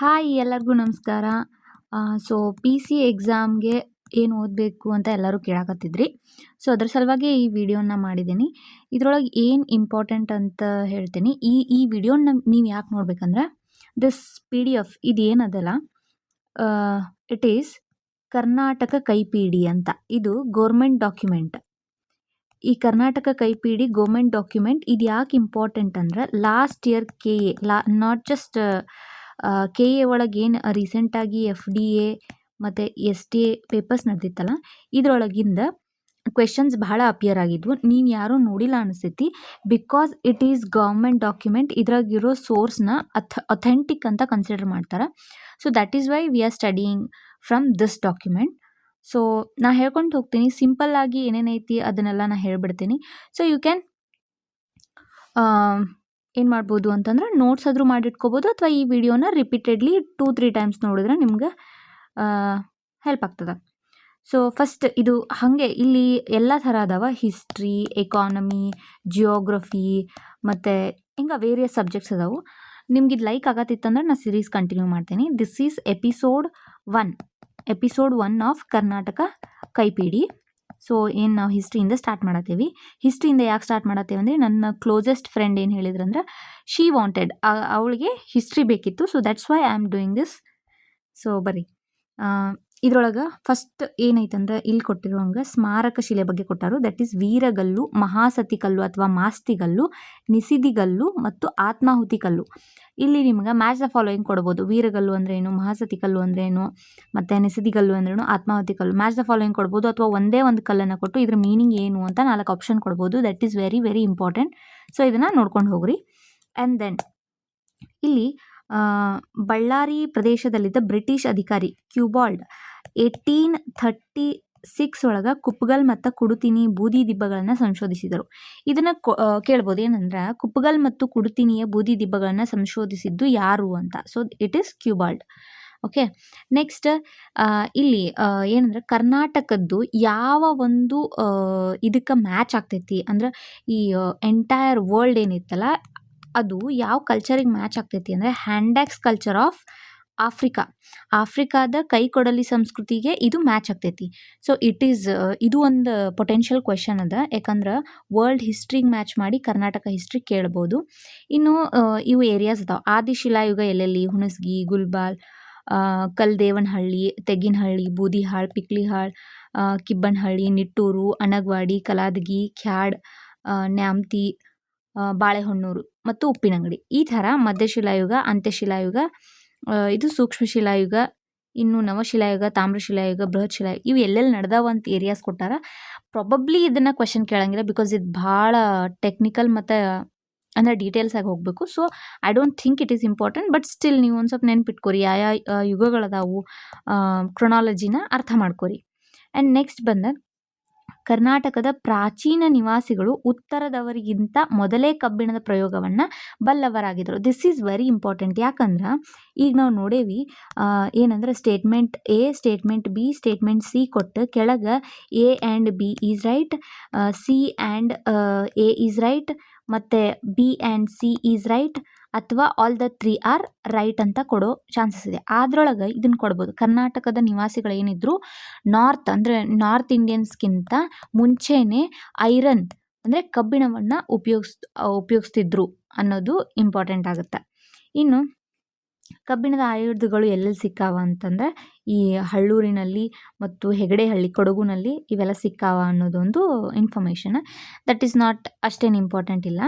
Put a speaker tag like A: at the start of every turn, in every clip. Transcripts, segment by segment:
A: Hi ಎಲ್ಲರಿಗೂ ನಮಸ್ಕಾರ. So P C ಎಕ್ಸಾಮ್ಗೆ ಏನು ಓದಬೇಕು ಅಂತ ಎಲ್ಲರೂ ಕೇಳಕತ್ತಿದ್ರಿ. ಸೊ ಅದ್ರ ಸಲುವಾಗಿ ಈ ವಿಡಿಯೋನ ಮಾಡಿದ್ದೀನಿ. ಇದ್ರೊಳಗೆ ಏನು ಇಂಪಾರ್ಟೆಂಟ್ ಅಂತ ಹೇಳ್ತೀನಿ. ಈ ವಿಡಿಯೋನ ನೀವು ಯಾಕೆ ನೋಡ್ಬೇಕಂದ್ರೆ ದಿಸ್ PDF ಇದು ಏನದಲ್ಲ, ಇಟ್ ಈಸ್ ಕರ್ನಾಟಕ ಕೈಪಿಡಿ ಅಂತ. ಇದು ಗೋರ್ಮೆಂಟ್ ಡಾಕ್ಯುಮೆಂಟ್. ಈ ಕರ್ನಾಟಕ ಕೈಪಿಡಿ ಗೌರ್ಮೆಂಟ್ ಡಾಕ್ಯುಮೆಂಟ್ ಇದು ಯಾಕೆ ಇಂಪಾರ್ಟೆಂಟ್ ಅಂದ್ರೆ last year KA not just KA ಒಳಗೆ ಏನು ರೀಸೆಂಟಾಗಿ FDA ಮತ್ತು STA ಪೇಪರ್ಸ್ ನಡೆದಿತ್ತಲ್ಲ, ಇದರೊಳಗಿಂದ ಕ್ವೆಶನ್ಸ್ ಬಹಳ ಅಪಿಯರ್ ಆಗಿದ್ವು. ನೀವು ಯಾರೂ ನೋಡಿಲ್ಲ ಅನಿಸ್ತೈತಿ, because it is government document. ಇದ್ರಾಗಿರೋ ಸೋರ್ಸ್ನ ಅಥೆಂಟಿಕ್ ಅಂತ ಕನ್ಸಿಡರ್ ಮಾಡ್ತಾರೆ. So that is why we are studying from this document. So ನಾ ಹೇಳ್ಕೊಂಡು ಹೋಗ್ತೀನಿ, ಸಿಂಪಲ್ ಆಗಿ ಏನೇನೈತಿ ಅದನ್ನೆಲ್ಲ ನಾ ಹೇಳ್ಬಿಡ್ತೀನಿ. ಸೊ ಯು ಕ್ಯಾನ್ ಏನು ಮಾಡ್ಬೋದು ಅಂತಂದ್ರೆ ನೋಟ್ಸ್ ಆದರೂ ಮಾಡಿಟ್ಕೋಬೋದು, ಅಥವಾ ಈ ವಿಡಿಯೋನ ರಿಪೀಟೆಡ್ಲಿ 2-3 ಟೈಮ್ಸ್ ನೋಡಿದ್ರೆ ನಿಮ್ಗೆ ಹೆಲ್ಪ್ ಆಗ್ತದೆ. ಸೊ ಫಸ್ಟ್ ಇದು ಹಾಗೆ ಇಲ್ಲಿ ಎಲ್ಲ ಥರ ಅದಾವ: ಹಿಸ್ಟ್ರಿ, ಎಕಾನಮಿ, ಜಿಯೋಗ್ರಫಿ ಮತ್ತು ಹಿಂಗೆ ವೇರಿಯಸ್ ಸಬ್ಜೆಕ್ಟ್ಸ್ ಅದಾವು. ನಿಮ್ಗೆ ಇದು ಲೈಕ್ ಆಗತ್ತಿತ್ತಂದ್ರೆ ನಾ ಸೀರೀಸ್ ಕಂಟಿನ್ಯೂ ಮಾಡ್ತೀನಿ. This is episode 1 of Karnataka ಕೈಪಿಡಿ. ಸೊ ಏನು ನಾವು ಹಿಸ್ಟ್ರಿಯಿಂದ ಸ್ಟಾರ್ಟ್ ಮಾಡತ್ತೀವಿ. ಹಿಸ್ಟ್ರಿಯಿಂದ ಯಾಕೆ ಸ್ಟಾರ್ಟ್ ಮಾಡತ್ತೀವಿ ಅಂದರೆ, ನನ್ನ ಕ್ಲೋಸೆಸ್ಟ್ ಫ್ರೆಂಡ್ ಏನು ಹೇಳಿದ್ರಂದ್ರೆ ಶಿ ವಾಂಟೆಡ್, ಅವಳಿಗೆ ಹಿಸ್ಟ್ರಿ ಬೇಕಿತ್ತು. So that's why I am doing this. So ಬರ್ರಿ, ಇದ್ರೊಳಗೆ ಫಸ್ಟ್ ಏನೈತಂದ್ರೆ ಇಲ್ಲಿ ಕೊಟ್ಟಿರುವಂಗೆ ಸ್ಮಾರಕ ಶಿಲೆ ಬಗ್ಗೆ ಕೊಟ್ಟಾರು. ದಟ್ ಈಸ್ ವೀರಗಲ್ಲು, ಮಹಾಸತಿ ಕಲ್ಲು ಅಥವಾ ಮಾಸ್ತಿಗಲ್ಲು, ನಿಸಿದಿಗಲ್ಲು ಮತ್ತು ಆತ್ಮಾಹುತಿ ಕಲ್ಲು. ಇಲ್ಲಿ ನಿಮ್ಗೆ ಮ್ಯಾಚ್ ದ ಫಾಲೋಯಿಂಗ್ ಕೊಡ್ಬೋದು. ವೀರಗಲ್ಲು ಅಂದ್ರೇನು, ಮಹಾಸತಿ ಕಲ್ಲು ಅಂದ್ರೇನು, ಮತ್ತು ನಿಸಿದಿಗಲ್ಲು ಅಂದ್ರೇನು, ಆತ್ಮಾಹುತಿ ಕಲ್ಲು. ಮ್ಯಾಚ್ ದ ಫಾಲೋಯಿಂಗ್ ಕೊಡ್ಬೋದು, ಅಥವಾ ಒಂದೇ ಒಂದು ಕಲ್ಲನ್ನು ಕೊಟ್ಟು ಇದ್ರ ಮೀನಿಂಗ್ ಏನು ಅಂತ 4 ಆಪ್ಷನ್ ಕೊಡ್ಬೋದು. That is very very important. So ಇದನ್ನು ನೋಡ್ಕೊಂಡು ಹೋಗ್ರಿ. ಆ್ಯಂಡ್ ದೆನ್ ಇಲ್ಲಿ ಬಳ್ಳಾರಿ ಪ್ರದೇಶದಲ್ಲಿದ್ದ ಬ್ರಿಟಿಷ್ ಅಧಿಕಾರಿ ಕ್ಯೂಬಾಲ್ಡ್ 1836 ಒಳಗೆ ಕುಪ್ಪಗಲ್ ಮತ್ತು ಕುಡುತಿನಿ ಬೂದಿ ದಿಬ್ಬಗಳನ್ನು ಸಂಶೋಧಿಸಿದರು. ಇದನ್ನು ಕೇಳ್ಬೋದು, ಏನಂದ್ರೆ ಕುಪ್ಪಗಲ್ ಮತ್ತು ಕುಡುತಿನಿಯ ಬೂದಿ ದಿಬ್ಬಗಳನ್ನು ಸಂಶೋಧಿಸಿದ್ದು ಯಾರು ಅಂತ. ಸೊ ಇಟ್ ಈಸ್ ಕ್ಯೂಬಾಲ್ಡ್. ಓಕೆ, ನೆಕ್ಸ್ಟ್ ಇಲ್ಲಿ ಏನಂದ್ರೆ ಕರ್ನಾಟಕದ್ದು ಯಾವ ಒಂದು ಇದಕ್ಕೆ ಮ್ಯಾಚ್ ಆಗ್ತೈತಿ ಅಂದ್ರೆ, ಈ ಎಂಟೈರ್ ವರ್ಲ್ಡ್ ಏನಿತ್ತಲ್ಲ ಅದು ಯಾವ ಕಲ್ಚರಿಗೆ ಮ್ಯಾಚ್ ಆಗ್ತೈತಿ ಅಂದರೆ ಹ್ಯಾಂಡ್ಯಾಕ್ಸ್ ಕಲ್ಚರ್ ಆಫ್ ಆಫ್ರಿಕಾದ ಕೈಕೊಡಲಿ ಸಂಸ್ಕೃತಿಗೆ ಇದು ಮ್ಯಾಚ್ ಆಗ್ತೈತಿ. ಸೊ ಇದು ಒಂದು ಪೊಟೆನ್ಷಿಯಲ್ ಕ್ವೆಶನ್ ಅದ, ಯಾಕಂದ್ರೆ ವರ್ಲ್ಡ್ ಹಿಸ್ಟ್ರಿಗೆ ಮ್ಯಾಚ್ ಮಾಡಿ ಕರ್ನಾಟಕ ಹಿಸ್ಟ್ರಿ ಕೇಳ್ಬೋದು. ಇನ್ನು ಇವು ಏರಿಯಾಸ್ ಅದಾವೆ: ಆದಿಶಿಲಾಯುಗ ಎಲ್ಲೆಲ್ಲಿ, ಹುಣಸಗಿ, ಗುಲ್ಬಾಲ್, ಕಲ್ದೇವನಹಳ್ಳಿ, ತೆಗ್ಗಿನಹಳ್ಳಿ, ಬೂದಿಹಾಳ್, ಪಿಕ್ಲಿಹಾಳ್, ಕಿಬ್ಬನಹಳ್ಳಿ, ನಿಟ್ಟೂರು, ಅನಗವಾಡಿ, ಕಲಾದಗಿ, ಖ್ಯಾಡ್, ನ್ಯಾಮತಿ, ಬಾಳೆಹೊನ್ನೂರು ಮತ್ತು ಉಪ್ಪಿನಂಗಡಿ. ಈ ಥರ ಮಧ್ಯಶಿಲಾಯುಗ, ಅಂತ್ಯಶಿಲಾಯುಗ, ಇದು ಸೂಕ್ಷ್ಮ ಶಿಲಾಯುಗ, ಇನ್ನು ನವಶಿಲಾಯುಗ, ತಾಮ್ರಶಿಲಾಯುಗ, ಬೃಹತ್ ಶಿಲಾಯುಗ, ಇವು ಎಲ್ಲೆಲ್ಲಿ ನಡೆದಾವ ಅಂತ ಏರಿಯಾಸ್ ಕೊಟ್ಟಾರ. ಪ್ರಾಬಬ್ಲಿ ಇದನ್ನು ಕ್ವೆಶನ್ ಕೇಳಂಗಿಲ್ಲ, ಬಿಕಾಸ್ ಇದು ಭಾಳ ಟೆಕ್ನಿಕಲ್ ಮತ್ತು ಅಂದರೆ ಡೀಟೇಲ್ಸ್ ಆಗಿ ಹೋಗಬೇಕು. So I don't think it is important, but still ನೀವು ಒಂದು ಸ್ವಲ್ಪ ನೆನ್ಪಿಟ್ಕೋರಿ, ಯಾವ ಯುಗಗಳದಾವು, ಕ್ರೊನಾಲಜಿನ ಅರ್ಥ ಮಾಡ್ಕೋರಿ. ಆ್ಯಂಡ್ ನೆಕ್ಸ್ಟ್ ಕರ್ನಾಟಕದ ಪ್ರಾಚೀನ ನಿವಾಸಿಗಳು ಉತ್ತರದವರಿಗಿಂತ ಮೊದಲೇ ಕಬ್ಬಿಣದ ಪ್ರಯೋಗವನ್ನು ಬಲ್ಲವರಾಗಿದ್ದರು. This is very important. ಯಾಕಂದ್ರೆ ಈಗ ನಾವು ನೋಡೇವಿ, ಏನಂದ್ರೆ statement A, statement B, statement C ಕೊಟ್ಟು ಕೆಳಗೆ A and B is right, C and A is right, ಮತ್ತು B and C is right, ಅಥವಾ ಆಲ್ ದ 3 ಆರ್ ರೈಟ್ ಅಂತ ಕೊಡೋ ಚಾನ್ಸಸ್ ಇದೆ. ಅದರೊಳಗೆ ಇದನ್ನು ಕೊಡ್ಬೋದು: ಕರ್ನಾಟಕದ ನಿವಾಸಿಗಳು ಏನಿದ್ರು ನಾರ್ತ್ ಇಂಡಿಯನ್ಸ್ಗಿಂತ ಮುಂಚೆನೇ ಐರನ್ ಅಂದರೆ ಕಬ್ಬಿಣವನ್ನು ಉಪಯೋಗಿಸ್ತಿದ್ರು ಅನ್ನೋದು ಇಂಪಾರ್ಟೆಂಟ್ ಆಗುತ್ತೆ. ಇನ್ನು ಕಬ್ಬಿಣದ ಆಯುಧಗಳು ಎಲ್ಲೆಲ್ಲಿ ಸಿಕ್ಕಾವ ಅಂತಂದರೆ ಈ ಹಳ್ಳೂರಿನಲ್ಲಿ ಮತ್ತು ಹೆಗಡೆಹಳ್ಳಿ, ಕೊಡಗುನಲ್ಲಿ ಇವೆಲ್ಲ ಸಿಕ್ಕಾವ ಅನ್ನೋದೊಂದು ಇನ್ಫಾರ್ಮೇಷನ್. ದಟ್ ಈಸ್ ನಾಟ್ ಅಷ್ಟೇನು ಇಂಪಾರ್ಟೆಂಟ್ ಇಲ್ಲ.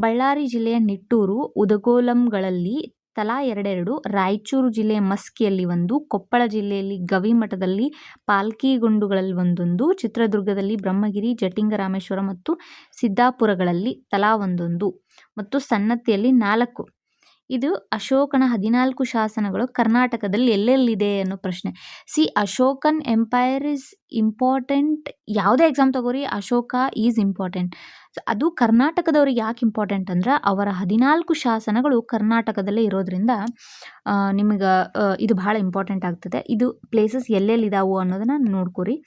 A: ಬಳ್ಳಾರಿ ಜಿಲ್ಲೆಯ ನಿಟ್ಟೂರು, ಉದಗೋಲಂಗಳಲ್ಲಿ ತಲಾ 2, ರಾಯಚೂರು ಜಿಲ್ಲೆಯ ಮಸ್ಕಿಯಲ್ಲಿ 1, ಕೊಪ್ಪಳ ಜಿಲ್ಲೆಯಲ್ಲಿ ಗವಿಮಠದಲ್ಲಿ, ಪಾಲ್ಕಿಗುಂಡುಗಳಲ್ಲಿ 1, ಚಿತ್ರದುರ್ಗದಲ್ಲಿ ಬ್ರಹ್ಮಗಿರಿ, ಜಟಿಂಗರಾಮೇಶ್ವರ ಮತ್ತು ಸಿದ್ದಾಪುರಗಳಲ್ಲಿ ತಲಾ 1, ಮತ್ತು ಸನ್ನತಿಯಲ್ಲಿ 4. ಇದು ಅಶೋಕನ 14 ಶಾಸನಗಳು ಕರ್ನಾಟಕದಲ್ಲಿ ಎಲ್ಲೆಲ್ಲಿದೆ ಅನ್ನೋ ಪ್ರಶ್ನೆ. Ashokan empire is important. ಯಾವುದೇ ಎಕ್ಸಾಮ್ ತಗೋರಿ, ಅಶೋಕ ಈಸ್ ಇಂಪಾರ್ಟೆಂಟ್. ಅದು ಕರ್ನಾಟಕದವ್ರಿಗೆ ಯಾಕೆ ಇಂಪಾರ್ಟೆಂಟ್ ಅಂದ್ರೆ ಅವರ 14 ಶಾಸನಗಳು ಕರ್ನಾಟಕದಲ್ಲೇ ಇರೋದ್ರಿಂದ ನಿಮಗೆ ಇದು ಭಾಳ ಇಂಪಾರ್ಟೆಂಟ್ ಆಗ್ತದೆ. ಇದು ಪ್ಲೇಸಸ್ ಎಲ್ಲೆಲ್ಲಿದಾವು ಅನ್ನೋದನ್ನು ನೋಡ್ಕೋರಿ.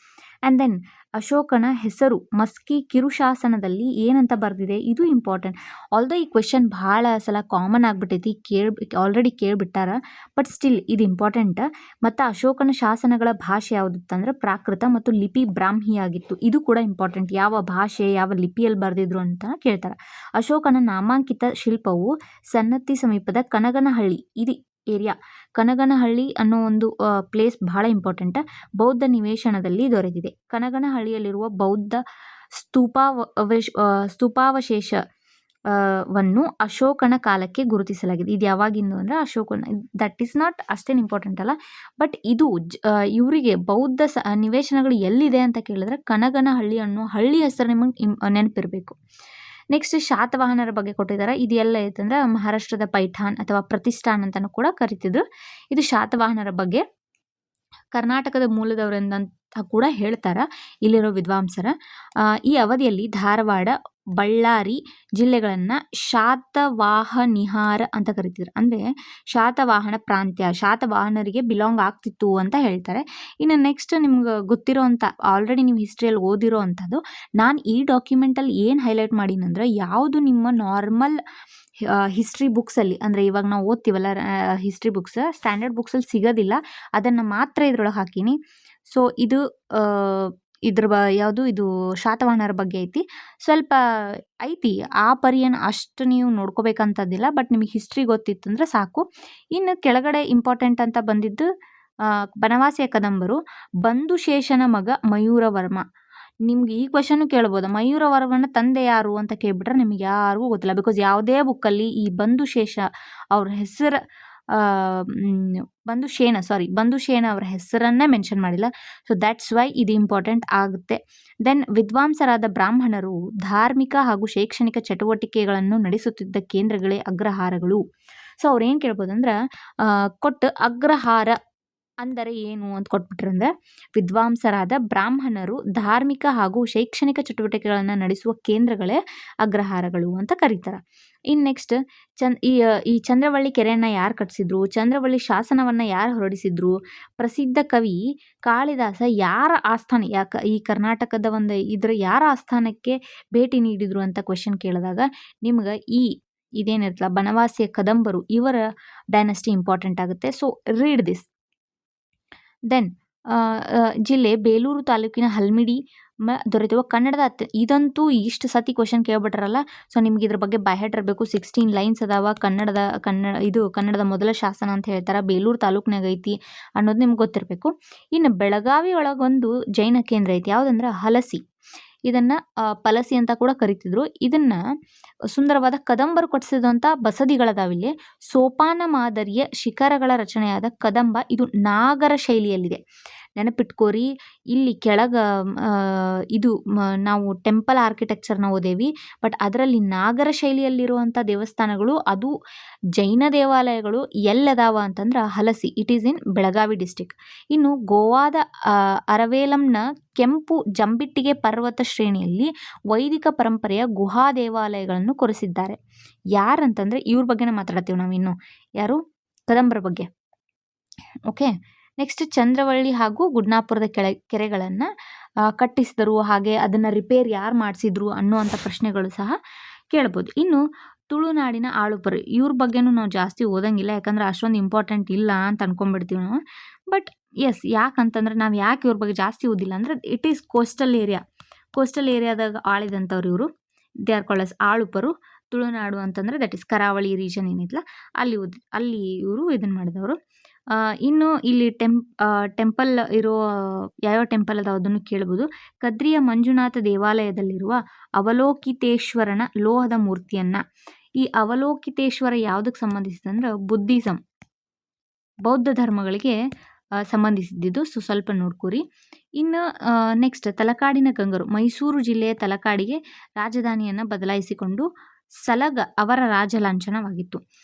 A: ಆ್ಯಂಡ್ ದೆನ್ ಅಶೋಕನ ಹೆಸರು ಮಸ್ಕಿ ಕಿರುಶಾಸನದಲ್ಲಿ ಏನಂತ ಬರೆದಿದೆ, ಇದು ಇಂಪಾರ್ಟೆಂಟ್. ಆಲ್ದೋ ಈ ಕ್ವೆಶನ್ ಭಾಳ ಸಲ ಕಾಮನ್ ಆಗಿಬಿಟ್ಟೈತಿ, ಆಲ್ರೆಡಿ ಕೇಳಿಬಿಟ್ಟಾರ, ಬಟ್ ಸ್ಟಿಲ್ ಇದು ಇಂಪಾರ್ಟೆಂಟ್. ಮತ್ತು ಅಶೋಕನ ಶಾಸನಗಳ ಭಾಷೆ ಯಾವುದಿತ್ತಂದ್ರೆ ಪ್ರಾಕೃತ ಮತ್ತು ಲಿಪಿ ಬ್ರಾಹ್ಮಿ ಆಗಿತ್ತು. ಇದು ಕೂಡ ಇಂಪಾರ್ಟೆಂಟ್, ಯಾವ ಭಾಷೆ ಯಾವ ಲಿಪಿಯಲ್ಲಿ ಬರೆದಿದ್ರು ಅಂತ ಕೇಳ್ತಾರೆ. ಅಶೋಕನ ನಾಮಾಂಕಿತ ಶಿಲ್ಪವು ಸನ್ನತಿ ಸಮೀಪದ ಕನಗನಹಳ್ಳಿ ಇದು ಏರಿಯಾ, ಕನಗನಹಳ್ಳಿ ಅನ್ನೋ ಒಂದು ಪ್ಲೇಸ್ ಬಹಳ ಇಂಪಾರ್ಟೆಂಟ್, ಬೌದ್ಧ ನಿವೇಶನದಲ್ಲಿ ದೊರೆತಿದೆ. ಕನಗನಹಳ್ಳಿಯಲ್ಲಿರುವ ಬೌದ್ಧ ಸ್ತೂಪಾವಶೇಷ ವನ್ನು ಅಶೋಕನ ಕಾಲಕ್ಕೆ ಗುರುತಿಸಲಾಗಿದೆ. ಇದು ಯಾವಾಗಿಂದು ಅಂದರೆ ಅಶೋಕನ, ದಟ್ ಈಸ್ ನಾಟ್ ಅಷ್ಟೇನು ಇಂಪಾರ್ಟೆಂಟ್ ಅಲ್ಲ, ಬಟ್ ಇದು ಇವರಿಗೆ ಬೌದ್ಧ ನಿವೇಶನಗಳು ಎಲ್ಲಿದೆ ಅಂತ ಕೇಳಿದ್ರೆ ಕನಗನಹಳ್ಳಿ ಅನ್ನೋ ಹಳ್ಳಿ ಹೆಸರು ನಿಮಗೆ ನೆನಪಿರಬೇಕು. ನೆಕ್ಸ್ಟ್ ಶಾತವಾಹನರ ಬಗ್ಗೆ ಕೊಟ್ಟಿದ್ದಾರೆ. ಇದು ಎಲ್ಲ ಐತಂದ್ರೆ ಮಹಾರಾಷ್ಟ್ರದ ಪೈಠಾನ್ ಅಥವಾ ಪ್ರತಿಷ್ಠಾನ್ ಅಂತಲೂ ಕೂಡ ಕರಿತಿದ್ರು. ಇದು ಶಾತವಾಹನರ ಬಗ್ಗೆ ಕರ್ನಾಟಕದ ಮೂಲದವರೆಂದಂತ ಕೂಡ ಹೇಳ್ತಾರೆ ಇಲ್ಲಿರೋ ವಿದ್ವಾಂಸರ. ಈ ಅವಧಿಯಲ್ಲಿ ಧಾರವಾಡ, ಬಳ್ಳಾರಿ ಜಿಲ್ಲೆಗಳನ್ನು ಶಾತವಾಹನಿಹಾರ ಅಂತ ಕರಿತಿದ್ರು. ಅಂದರೆ ಶಾತವಾಹನ ಪ್ರಾಂತ್ಯ, ಶಾತವಾಹನರಿಗೆ ಬಿಲಾಂಗ್ ಆಗ್ತಿತ್ತು ಅಂತ ಹೇಳ್ತಾರೆ. ಇನ್ನು ನೆಕ್ಸ್ಟ್ ನಿಮ್ಗೆ ಗೊತ್ತಿರೋ ಅಂಥ, ಆಲ್ರೆಡಿ ನೀವು ಹಿಸ್ಟ್ರಿಯಲ್ಲಿ ಓದಿರೋ ಅಂಥದ್ದು, ನಾನು ಈ ಡಾಕ್ಯುಮೆಂಟಲ್ಲಿ ಏನು ಹೈಲೈಟ್ ಮಾಡೀನಂದ್ರೆ ಯಾವುದು ನಿಮ್ಮ ನಾರ್ಮಲ್ ಹಿಸ್ಟ್ರಿ ಬುಕ್ಸಲ್ಲಿ, ಅಂದರೆ ಇವಾಗ ನಾವು ಓದ್ತೀವಲ್ಲ ಹಿಸ್ಟ್ರಿ ಬುಕ್ಸ್, ಸ್ಟ್ಯಾಂಡರ್ಡ್ ಬುಕ್ಸಲ್ಲಿ ಸಿಗೋದಿಲ್ಲ, ಅದನ್ನು ಮಾತ್ರ ಇದ್ರೊಳಗೆ ಹಾಕೀನಿ. ಸೊ ಇದು ಯಾವುದು ಇದು ಶಾತವಾಹನರ ಬಗ್ಗೆ ಐತಿ, ಸ್ವಲ್ಪ ಐತಿ, ಆ ಪರಿಯನ್ನು ಅಷ್ಟು ನೀವು ನೋಡ್ಕೋಬೇಕಂತದ್ದಿಲ್ಲ, ಬಟ್ ನಿಮಗೆ ಹಿಸ್ಟ್ರಿ ಗೊತ್ತಿತ್ತಂದ್ರೆ ಸಾಕು. ಇನ್ನು ಕೆಳಗಡೆ ಇಂಪಾರ್ಟೆಂಟ್ ಅಂತ ಬಂದಿದ್ದು ಬನವಾಸಿಯ ಕದಂಬರು, ಬಂಧುಶೇಷನ ಮಗ ಮಯೂರವರ್ಮ. ನಿಮ್ಗೆ ಈ ಕ್ವಶನ್ನು ಕೇಳ್ಬೋದು, ಮಯೂರವರ್ಮನ ತಂದೆ ಯಾರು ಅಂತ ಕೇಳ್ಬಿಟ್ರೆ ನಿಮಗೆ ಯಾರಿಗೂ ಗೊತ್ತಿಲ್ಲ, ಬಿಕಾಸ್ ಯಾವುದೇ ಬುಕ್ಕಲ್ಲಿ ಈ ಬಂಧುಶೇಷ ಅವ್ರ ಹೆಸರು ಬಂಧುಶೇನ ಅವರ ಹೆಸರನ್ನೇ ಮೆನ್ಷನ್ ಮಾಡಿಲ್ಲ. ಸೊ ದ್ಯಾಟ್ಸ್ ವೈ ಇದು ಇಂಪಾರ್ಟೆಂಟ್ ಆಗುತ್ತೆ. ದೆನ್ ವಿದ್ವಾಂಸರಾದ ಬ್ರಾಹ್ಮಣರು ಧಾರ್ಮಿಕ ಹಾಗೂ ಶೈಕ್ಷಣಿಕ ಚಟುವಟಿಕೆಗಳನ್ನು ನಡೆಸುತ್ತಿದ್ದ ಕೇಂದ್ರಗಳೇ ಅಗ್ರಹಾರಗಳು. ಸೊ ಅವ್ರೇನು ಕೇಳ್ಬೋದಂದ್ರೆ ಕೊಟ್ಟು ಅಗ್ರಹಾರ ಅಂದರೆ ಏನು ಅಂತ ಕೊಟ್ಬಿಟ್ರಂದ್ರೆ, ವಿದ್ವಾಂಸರಾದ ಬ್ರಾಹ್ಮಣರು ಧಾರ್ಮಿಕ ಹಾಗೂ ಶೈಕ್ಷಣಿಕ ಚಟುವಟಿಕೆಗಳನ್ನು ನಡೆಸುವ ಕೇಂದ್ರಗಳೇ ಅಗ್ರಹಾರಗಳು ಅಂತ ಕರೀತಾರೆ. ಇನ್ನು ನೆಕ್ಸ್ಟ್ ಈ ಚಂದ್ರವಳ್ಳಿ ಕೆರೆಯನ್ನು ಯಾರು ಕಟ್ಟಿಸಿದ್ರು, ಚಂದ್ರವಳ್ಳಿ ಶಾಸನವನ್ನು ಯಾರು ಹೊರಡಿಸಿದ್ರು, ಪ್ರಸಿದ್ಧ ಕವಿ ಕಾಳಿದಾಸ ಯಾರ ಆಸ್ಥಾನ, ಈ ಕರ್ನಾಟಕದ ಒಂದು ಯಾರ ಆಸ್ಥಾನಕ್ಕೆ ಭೇಟಿ ನೀಡಿದ್ರು ಅಂತ ಕ್ವೆಶನ್ ಕೇಳಿದಾಗ ನಿಮ್ಗೆ ಇದೇನಿರ್ತಲ್ಲ ಬನವಾಸಿಯ ಕದಂಬರು ಇವರ ಡೈನಸ್ಟಿ ಇಂಪಾರ್ಟೆಂಟ್ ಆಗುತ್ತೆ. So read this. ದೆನ್ ಜಿಲ್ಲೆ ಬೇಲೂರು ತಾಲೂಕಿನ ಹಲ್ಮಿಡಿ ದೊರೆತಿರುವ ಕನ್ನಡದ ಇದಂತೂ ಇಷ್ಟು ಸತಿ ಕ್ವಶನ್ ಕೇಳ್ಬಿಟ್ರಲ್ಲ. ಸೊ ನಿಮ್ಗೆ ಇದ್ರ ಬಗ್ಗೆ ಬೈಹೆಟ್ ಇರಬೇಕು. 16 ಲೈನ್ಸ್ ಅದಾವ. ಕನ್ನಡದ ಮೊದಲ ಶಾಸನ ಅಂತ ಹೇಳ್ತಾರೆ, ಬೇಲೂರು ತಾಲೂಕ್ನಾಗ ಐತಿ ಅನ್ನೋದು ನಿಮ್ಗೆ ಗೊತ್ತಿರಬೇಕು. ಇನ್ನು ಬೆಳಗಾವಿ ಒಳಗೊಂದು ಜೈನ ಕೇಂದ್ರ ಐತಿ, ಯಾವುದಂದ್ರೆ ಹಲಸಿ. ಇದನ್ನು ಪಲಸಿ ಅಂತ ಕೂಡ ಕರಿತಿದ್ರು. ಇದನ್ನು ಸುಂದರವಾದ ಕದಂಬರು ಕಟ್ಟಿಸಿದಂಥ ಬಸದಿಗಳದಾವಿಲ್ಲಿ. ಸೋಪಾನ ಮಾದರಿಯ ಶಿಖರಗಳ ರಚನೆಯಾದ ಕದಂಬ ಇದು ನಾಗರ ಶೈಲಿಯಲ್ಲಿದೆ. ನೆನಪಿಟ್ಕೋರಿ, ಇಲ್ಲಿ ನಾವು ಟೆಂಪಲ್ ಆರ್ಕಿಟೆಕ್ಚರ್ನ ಓದೇವಿ, ಬಟ್ ಅದರಲ್ಲಿ ನಾಗರ ಶೈಲಿಯಲ್ಲಿರುವಂಥ ದೇವಸ್ಥಾನಗಳು, ಅದು ಜೈನ ದೇವಾಲಯಗಳು ಎಲ್ಲದಾವ ಅಂತಂದ್ರೆ Halasi, it is in Belagavi district. ಇನ್ನು ಗೋವಾದ ಅರವೇಲಂನ ಕೆಂಪು ಜಂಬಿಟ್ಟಿಗೆ ಪರ್ವತ ಶ್ರೇಣಿಯಲ್ಲಿ ವೈದಿಕ ಪರಂಪರೆಯ ಗುಹಾ ದೇವಾಲಯಗಳನ್ನು ಕೊರೆಸಿದ್ದಾರೆ. ಯಾರಂತಂದರೆ ಇವ್ರ ಬಗ್ಗೆನೇ ಮಾತಾಡ್ತೀವಿ ನಾವು ಇನ್ನು, ಯಾರು ಕದಂಬರ ಬಗ್ಗೆ. ಓಕೆ, ನೆಕ್ಸ್ಟ್ ಚಂದ್ರವಳ್ಳಿ ಹಾಗೂ ಗುಡ್ನಾಪುರದ ಕೆರೆಗಳನ್ನು ಕಟ್ಟಿಸಿದರು, ಹಾಗೆ ಅದನ್ನು ರಿಪೇರ್ ಯಾರು ಮಾಡಿಸಿದ್ರು ಅನ್ನುವಂಥ ಪ್ರಶ್ನೆಗಳು ಸಹ ಕೇಳ್ಬೋದು. ಇನ್ನು ತುಳುನಾಡಿನ ಆಳುಪರು, ಇವ್ರ ಬಗ್ಗೆನೂ ನಾವು ಜಾಸ್ತಿ ಓದಂಗಿಲ್ಲ, ಯಾಕಂದ್ರೆ ಅಷ್ಟೊಂದು ಇಂಪಾರ್ಟೆಂಟ್ ಇಲ್ಲ ಅಂತ ಅನ್ಕೊಂಡ್ಬಿಡ್ತೀವಿ ನಾವು. ಬಟ್ ಎಸ್, ಯಾಕಂತಂದ್ರೆ ನಾವು ಯಾಕೆ ಇವ್ರ ಬಗ್ಗೆ ಜಾಸ್ತಿ ಓದಿಲ್ಲ ಅಂದರೆ ಇಟ್ ಈಸ್ ಕೋಸ್ಟಲ್ ಏರಿಯಾದಾಗ ಆಳಿದಂಥವ್ರು ಇವರು. ದೇ ಆರ್ ಕಾಲ್ಡ್ ಅಸ್ ಆಳುಪರು. ತುಳುನಾಡು ಅಂತಂದರೆ ದಟ್ ಈಸ್ ಕರಾವಳಿ ರೀಜನ್ ಏನಿತ್ತಲ್ಲ ಅಲ್ಲಿ ಇವರು ಇದನ್ನು ಮಾಡಿದವರು. ಇನ್ನು ಇಲ್ಲಿ ಟೆಂಪಲ್ ಇರೋ ಯಾವ್ಯಾವ ಟೆಂಪಲ್ ಅದಾವ ಅದನ್ನು ಕೇಳ್ಬೋದು. ಕದ್ರಿಯ ಮಂಜುನಾಥ ದೇವಾಲಯದಲ್ಲಿರುವ ಅವಲೋಕಿತೇಶ್ವರನ ಲೋಹದ ಮೂರ್ತಿಯನ್ನು, ಈ ಅವಲೋಕಿತೇಶ್ವರ ಯಾವುದಕ್ಕೆ ಸಂಬಂಧಿಸಿದಂದ್ರೆ ಬುದ್ಧಿಸಮ್, ಬೌದ್ಧ ಧರ್ಮಗಳಿಗೆ ಸಂಬಂಧಿಸಿದ್ದು. ಸೊ ಸ್ವಲ್ಪ ನೋಡ್ಕೊರಿ. ಇನ್ನು ನೆಕ್ಸ್ಟ್ ತಲಕಾಡಿನ ಗಂಗರು, ಮೈಸೂರು ಜಿಲ್ಲೆಯ ತಲಕಾಡಿಗೆ ರಾಜಧಾನಿಯನ್ನು ಬದಲಾಯಿಸಿಕೊಂಡು ಸಲಗ ಅವರ ರಾಜಲಾಂಛನವಾಗಿತ್ತು.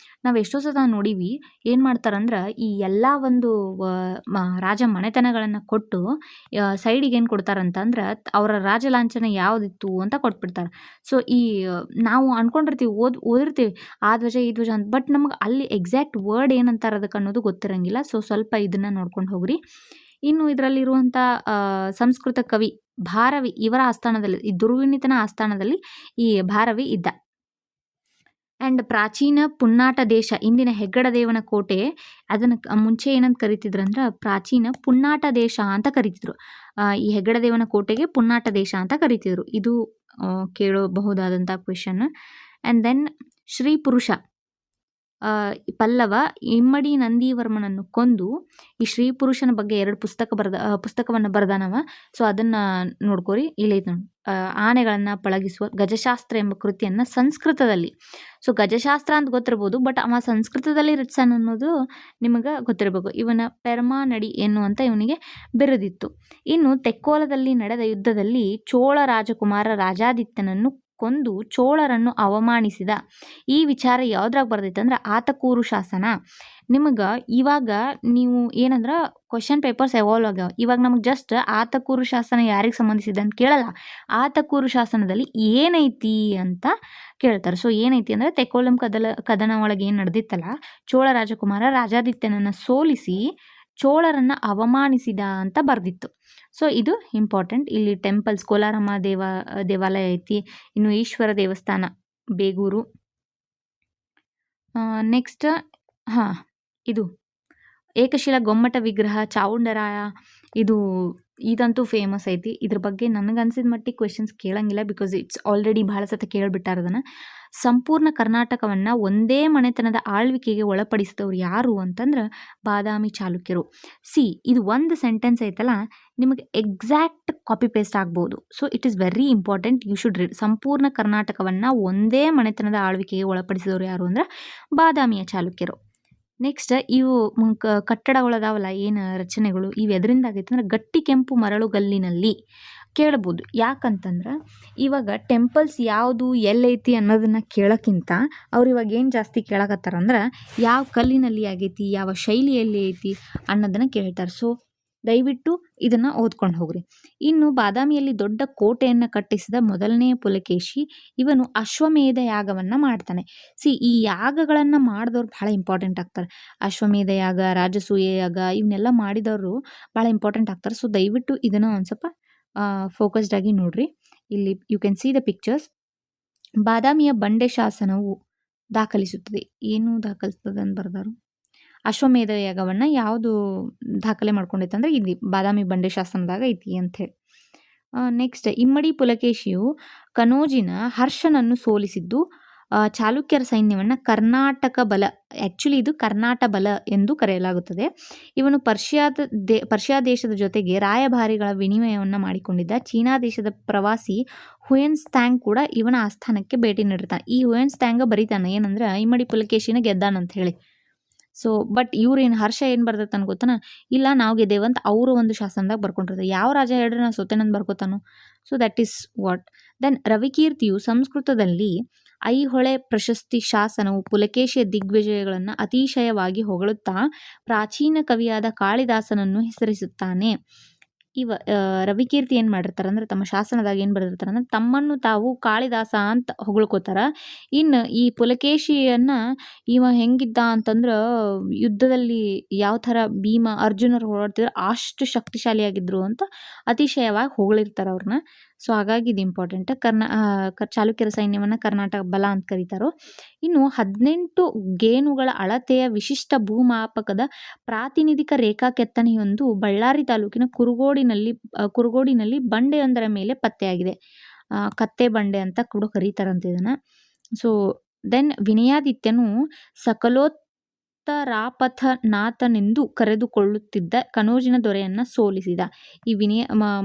A: ನಾವು ಎಷ್ಟೋ ಸತ ನೋಡೀವಿ, ಏನು ಮಾಡ್ತಾರಂದ್ರೆ ಈ ಎಲ್ಲ ಒಂದು ರಾಜ ಮನೆತನಗಳನ್ನು ಕೊಟ್ಟು ಸೈಡಿಗೆ ಏನು ಕೊಡ್ತಾರಂತಂದ್ರೆ ಅವರ ರಾಜಲಾಂಛನ ಯಾವುದಿತ್ತು ಅಂತ ಕೊಟ್ಬಿಡ್ತಾರೆ. ಸೊ ನಾವು ಅಂದ್ಕೊಂಡಿರ್ತೀವಿ, ಓದಿರ್ತೀವಿ ಆ ಧ್ವಜ ಈ ಧ್ವಜ ಅಂತ, ಬಟ್ ನಮ್ಗೆ ಅಲ್ಲಿ ಎಕ್ಸಾಕ್ಟ್ ವರ್ಡ್ ಏನಂತಾರೆ ಅದಕ್ಕೆ ಅನ್ನೋದು ಗೊತ್ತಿರಂಗಿಲ್ಲ. ಸೊ ಸ್ವಲ್ಪ ಇದನ್ನು ನೋಡ್ಕೊಂಡು ಹೋಗ್ರಿ. ಇನ್ನು ಇದರಲ್ಲಿರುವಂಥ ಸಂಸ್ಕೃತ ಕವಿ ಭಾರವಿ ಇವರ ಆಸ್ಥಾನದಲ್ಲಿ, ಈ ದುರ್ವಿನೀತನ ಆಸ್ಥಾನದಲ್ಲಿ ಈ ಭಾರವಿ ಇದ್ದ. ಆ್ಯಂಡ್ ಪ್ರಾಚೀನ ಪುನ್ನಾಟ ದೇಶ, ಇಂದಿನ ಹೆಗ್ಗಡದೇವನ ಕೋಟೆ, ಅದನ್ನು ಮುಂಚೆ ಏನಂತ ಕರಿತಿದ್ರಂದ್ರೆ ಪ್ರಾಚೀನ ಪುನ್ನಾಟ ದೇಶ ಅಂತ ಕರಿತಿದ್ರು. ಈ ಹೆಗ್ಗಡದೇವನ ಕೋಟೆಗೆ ಪುನ್ನಾಟ ದೇಶ ಅಂತ ಕರಿತಿದ್ರು. ಇದು ಕೇಳಬಹುದಾದಂಥ ಕ್ವೆಶನ್. ಆ್ಯಂಡ್ ದೆನ್ ಶ್ರೀ ಪುರುಷ ಪಲ್ಲವ ಇಮ್ಮಡಿ ನಂದಿವರ್ಮನನ್ನು ಕೊಂದು ಈ ಶ್ರೀ ಪುರುಷನ ಬಗ್ಗೆ 2 ಪುಸ್ತಕವನ್ನು ಬರೆದಾನವ. ಸೊ ಅದನ್ನು ನೋಡ್ಕೋರಿ. ಇಲ್ಲೈತೆ ನೋಡಿ, ಆನೆಗಳನ್ನು ಪಳಗಿಸುವ ಗಜಶಾಸ್ತ್ರ ಎಂಬ ಕೃತಿಯನ್ನು ಸಂಸ್ಕೃತದಲ್ಲಿ. ಸೊ ಗಜಶಾಸ್ತ್ರ ಅಂತ ಗೊತ್ತಿರ್ಬೋದು, ಬಟ್ ಅವ ಸಂಸ್ಕೃತದಲ್ಲಿ ರಚಿಸಾನ ಅನ್ನೋದು ನಿಮಗೆ ಗೊತ್ತಿರಬೇಕು. ಇವನ ಪೆರ್ಮಾನಡಿ ಎನ್ನುವಂಥ ಇವನಿಗೆ ಬಿರುದಿತ್ತು. ಇನ್ನು ತೆಕ್ಕೋಲದಲ್ಲಿ ನಡೆದ ಯುದ್ಧದಲ್ಲಿ ಚೋಳ ರಾಜಕುಮಾರ ರಾಜಾದಿತ್ಯನನ್ನು ಕೊಂದು ಚೋಳರನ್ನು ಅವಮಾನಿಸಿದ. ಈ ವಿಚಾರ ಯಾವ್ದ್ರಾಗ ಬರ್ತೈತೆ ಅಂದ್ರೆ ಆತಕೂರು ಶಾಸನ. ನಿಮಗೆ ಇವಾಗ ನೀವು ಏನಂದ್ರೆ ಕ್ವಶನ್ ಪೇಪರ್ಸ್ ಎವಾಲ್ವ್ ಆಗ್ಯಾವ. ಇವಾಗ ನಮಗೆ ಜಸ್ಟ್ ಆತಕೂರು ಶಾಸನ ಯಾರಿಗೆ ಸಂಬಂಧಿಸಿದ ಅಂತ ಕೇಳಲ್ಲ, ಆತಕೂರು ಶಾಸನದಲ್ಲಿ ಏನೈತಿ ಅಂತ ಕೇಳ್ತಾರೆ. ಸೊ ಏನೈತಿ ಅಂದರೆ ತೆಕ್ಕೋಲಂ ಕದನ ಒಳಗೆ ಏನು ನಡೆದಿತ್ತಲ್ಲ, ಚೋಳ ರಾಜಕುಮಾರ ರಾಜಾದಿತ್ಯನನ್ನು ಸೋಲಿಸಿ ಚೋಳರನ್ನು ಅವಮಾನಿಸಿದ ಅಂತ ಬರೆದಿತ್ತು. ಸೊ ಇದು ಇಂಪಾರ್ಟೆಂಟ್. ಇಲ್ಲಿ ಟೆಂಪಲ್ಸ್ ಕೋಲಾರಮ್ಮ ದೇವಾಲಯ ಐತಿ. ಇನ್ನು ಈಶ್ವರ ದೇವಸ್ಥಾನ ಬೇಗೂರು. ನೆಕ್ಸ್ಟ್ ಇದು ಏಕಶಿಲಾ ಗೊಮ್ಮಟ ವಿಗ್ರಹ ಚಾವುಂಡರಾಯ. ಇದಂತೂ ಫೇಮಸ್ ಐತಿ. ಇದ್ರ ಬಗ್ಗೆ ನನಗನ್ಸಿದ ಮಟ್ಟಿಗೆ ಕ್ವೆಶನ್ಸ್ ಕೇಳಂಗಿಲ್ಲ, ಬಿಕಾಸ್ ಇಟ್ಸ್ ಆಲ್ರೆಡಿ ಭಾಳ ಸತ ಕೇಳಿಬಿಟ್ಟಾರ ಅದನ್ನು. ಸಂಪೂರ್ಣ ಕರ್ನಾಟಕವನ್ನು ಒಂದೇ ಮನೆತನದ ಆಳ್ವಿಕೆಗೆ ಒಳಪಡಿಸಿದವ್ರು ಯಾರು ಅಂತಂದ್ರೆ ಬಾದಾಮಿ ಚಾಲುಕ್ಯರು. ಇದು ಒಂದು ಸೆಂಟೆನ್ಸ್ ಐತಲ್ಲ, ನಿಮಗೆ ಎಕ್ಸಾಕ್ಟ್ ಕಾಪಿ ಪೇಸ್ಟ್ ಆಗ್ಬೋದು. So it is very important, you should read. ಸಂಪೂರ್ಣ ಕರ್ನಾಟಕವನ್ನು ಒಂದೇ ಮನೆತನದ ಆಳ್ವಿಕೆಗೆ ಒಳಪಡಿಸಿದವರು ಯಾರು ಅಂದ್ರೆ ಬಾದಾಮಿಯ ಚಾಲುಕ್ಯರು. ನೆಕ್ಸ್ಟ್ ಇವು ಕಟ್ಟಡಗಳದಾವಲ್ಲ, ಏನು ರಚನೆಗಳು, ಇವು ಎದರಿಂದ ಆಗೈತೆ ಅಂದ್ರೆ ಗಟ್ಟಿ ಕೆಂಪು ಮರಳುಗಲ್ಲಿನಲ್ಲಿ ಕೇಳ್ಬೋದು. ಯಾಕಂತಂದ್ರೆ ಇವಾಗ ಟೆಂಪಲ್ಸ್ ಯಾವುದು ಎಲ್ಲೈತಿ ಅನ್ನೋದನ್ನು ಕೇಳೋಕ್ಕಿಂತ ಅವ್ರು ಇವಾಗ ಏನು ಜಾಸ್ತಿ ಕೇಳಕತ್ತಾರಂದ್ರೆ ಯಾವ ಕಲ್ಲಿನಲ್ಲಿ ಆಗೈತಿ, ಯಾವ ಶೈಲಿಯಲ್ಲಿ ಐತಿ ಅನ್ನೋದನ್ನು ಕೇಳ್ತಾರೆ. ಸೊ ದಯವಿಟ್ಟು ಇದನ್ನು ಓದ್ಕೊಂಡು ಹೋಗ್ರಿ. ಇನ್ನು ಬಾದಾಮಿಯಲ್ಲಿ ದೊಡ್ಡ ಕೋಟೆಯನ್ನು ಕಟ್ಟಿಸಿದ ಮೊದಲನೆಯ ಪುಲಕೇಶಿ, ಇವನು ಅಶ್ವಮೇಧ ಯಾಗವನ್ನು ಮಾಡ್ತಾನೆ. ಈ ಯಾಗಗಳನ್ನು ಮಾಡಿದವ್ರು ಭಾಳ ಇಂಪಾರ್ಟೆಂಟ್ ಆಗ್ತಾರೆ. ಅಶ್ವಮೇಧ ಯಾಗ, ರಾಜಸೂಯ ಯಾಗ ಇವನ್ನೆಲ್ಲ ಮಾಡಿದವರು ಭಾಳ ಇಂಪಾರ್ಟೆಂಟ್ ಆಗ್ತಾರೆ. ಸೊ ದಯವಿಟ್ಟು ಇದನ್ನು ಒಂದು ಸ್ವಲ್ಪ ಫೋಕಸ್ಡ್ ಆಗಿ ನೋಡ್ರಿ. ಇಲ್ಲಿ you can see the pictures. ಬಾದಾಮಿಯ ಬಂಡೆ ಶಾಸನವು ದಾಖಲಿಸುತ್ತದೆ. ಏನು ದಾಖಲಿಸ್ತದೆ ಅಂತ ಬರ್ದಾರು. ಅಶ್ವಮೇಧ ಯಾಗವನ್ನು ಯಾವುದು ದಾಖಲೆ ಮಾಡ್ಕೊಂಡೈತೆ ಅಂದ್ರೆ ಇಲ್ಲಿ ಬಾದಾಮಿ ಬಂಡೆ ಶಾಸನದಾಗ ಐತಿ ಅಂಥೇಳಿ. ನೆಕ್ಸ್ಟ್ ಇಮ್ಮಡಿ ಪುಲಕೇಶಿಯು ಕನೋಜಿನ ಹರ್ಷನನ್ನು ಸೋಲಿಸಿದ್ದು ಚಾಲುಕ್ಯರ ಸೈನ್ಯವನ್ನು ಕರ್ನಾಟಕ ಬಲ, ಆ್ಯಕ್ಚುಲಿ ಇದು ಕರ್ನಾಟ ಬಲ ಎಂದು ಕರೆಯಲಾಗುತ್ತದೆ. ಇವನು ಪರ್ಷಿಯಾ ದೇಶದ ಜೊತೆಗೆ ರಾಯಭಾರಿಗಳ ವಿನಿಮಯವನ್ನು ಮಾಡಿಕೊಂಡಿದ್ದ. ಚೀನಾ ದೇಶದ ಪ್ರವಾಸಿ ಹುಯೆನ್ತ್ಸಾಂಗ್ ಕೂಡ ಇವನ ಆಸ್ಥಾನಕ್ಕೆ ಭೇಟಿ ನೀಡಿರ್ತಾನೆ. ಈ ಹುಯೆನ್ತ್ಸಾಂಗ್ ಬರೀತಾನೆ ಏನಂದ್ರೆ ಇಮ್ಮಡಿ ಪುಲಕೇಶಿನ ಗೆದ್ದಾನಂತ ಹೇಳಿ. ಸೊ ಬಟ್ ಇವ್ರೇನು ಹರ್ಷ ಏನು ಬರ್ತೈತೆ ಗೊತ್ತಾನ, ಇಲ್ಲ ನಾವು ಗೆದ್ದೇವಂತ ಅವರು ಒಂದು ಶಾಸನದಾಗ ಬರ್ಕೊಂಡಿರ್ತಾರೆ. ಯಾವ ರಾಜ ಹೇಳ್ರಿ ನಾವು ಸೊತ್ತೇನಂತ ಬರ್ಕೋತಾನು. So that is what. Then ರವಿಕೀರ್ತಿಯು ಸಂಸ್ಕೃತದಲ್ಲಿ ಐಹೊಳೆ ಪ್ರಶಸ್ತಿ ಶಾಸನವು ಪುಲಕೇಶಿಯ ದಿಗ್ವಿಜಯಗಳನ್ನು ಅತಿಶಯವಾಗಿ ಹೊಗಳುತ್ತಾ ಪ್ರಾಚೀನ ಕವಿಯಾದ ಕಾಳಿದಾಸನನ್ನು ಹೆಸರಿಸುತ್ತಾನೆ. ರವಿಕೀರ್ತಿ ಏನು ಮಾಡಿರ್ತಾರೆ ಅಂದ್ರೆ ತಮ್ಮ ಶಾಸನದಾಗ ಏನು ಬರೆದಿರ್ತಾರೆ ಅಂದ್ರೆ ತಮ್ಮನ್ನು ತಾವು ಕಾಳಿದಾಸ ಅಂತ ಹೊಗಳ್ಕೋತಾರ. ಇನ್ನು ಈ ಪುಲಕೇಶಿಯನ್ನು ಇವ ಹೆಂಗಿದ್ದ ಅಂತಂದ್ರೆ ಯುದ್ಧದಲ್ಲಿ ಯಾವ ಥರ ಭೀಮ ಅರ್ಜುನರು ಹೋರಾಡ್ತಿದ್ರು ಅಷ್ಟು ಶಕ್ತಿಶಾಲಿಯಾಗಿದ್ರು ಅಂತ ಅತಿಶಯವಾಗಿ ಹೊಗಳಿರ್ತಾರೆ ಅವ್ರನ್ನ. ಸೊ ಹಾಗಾಗಿ ಇದು ಇಂಪಾರ್ಟೆಂಟ್. ಚಾಲುಕ್ಯರ ಸೈನ್ಯವನ್ನು ಕರ್ನಾಟಕ ಬಲ ಅಂತ ಕರೀತಾರೋ. ಇನ್ನು 18 ಗೇಣುಗಳ ಅಳತೆಯ ವಿಶಿಷ್ಟ ಭೂಮಾಪಕದ ಪ್ರಾತಿನಿಧಿಕ ರೇಖಾ ಕೆತ್ತನೆಯೊಂದು ಬಳ್ಳಾರಿ ತಾಲೂಕಿನ ಕುರುಗೋಡಿನಲ್ಲಿ ಬಂಡೆಯೊಂದರ ಮೇಲೆ ಪತ್ತೆಯಾಗಿದೆ. ಕತ್ತೆ ಬಂಡೆ ಅಂತ ಕೂಡ ಕರೀತಾರಂತೆ ಇದನ್ನು. ಸೊ ದೆನ್ ವಿನಯಾದಿತ್ಯನು ಸಕಲೋತ್ತರಾಪಥನಾಥನೆಂದು ಕರೆದುಕೊಳ್ಳುತ್ತಿದ್ದ ಕನೋಜಿನ ದೊರೆಯನ್ನು ಸೋಲಿಸಿದ. ಈ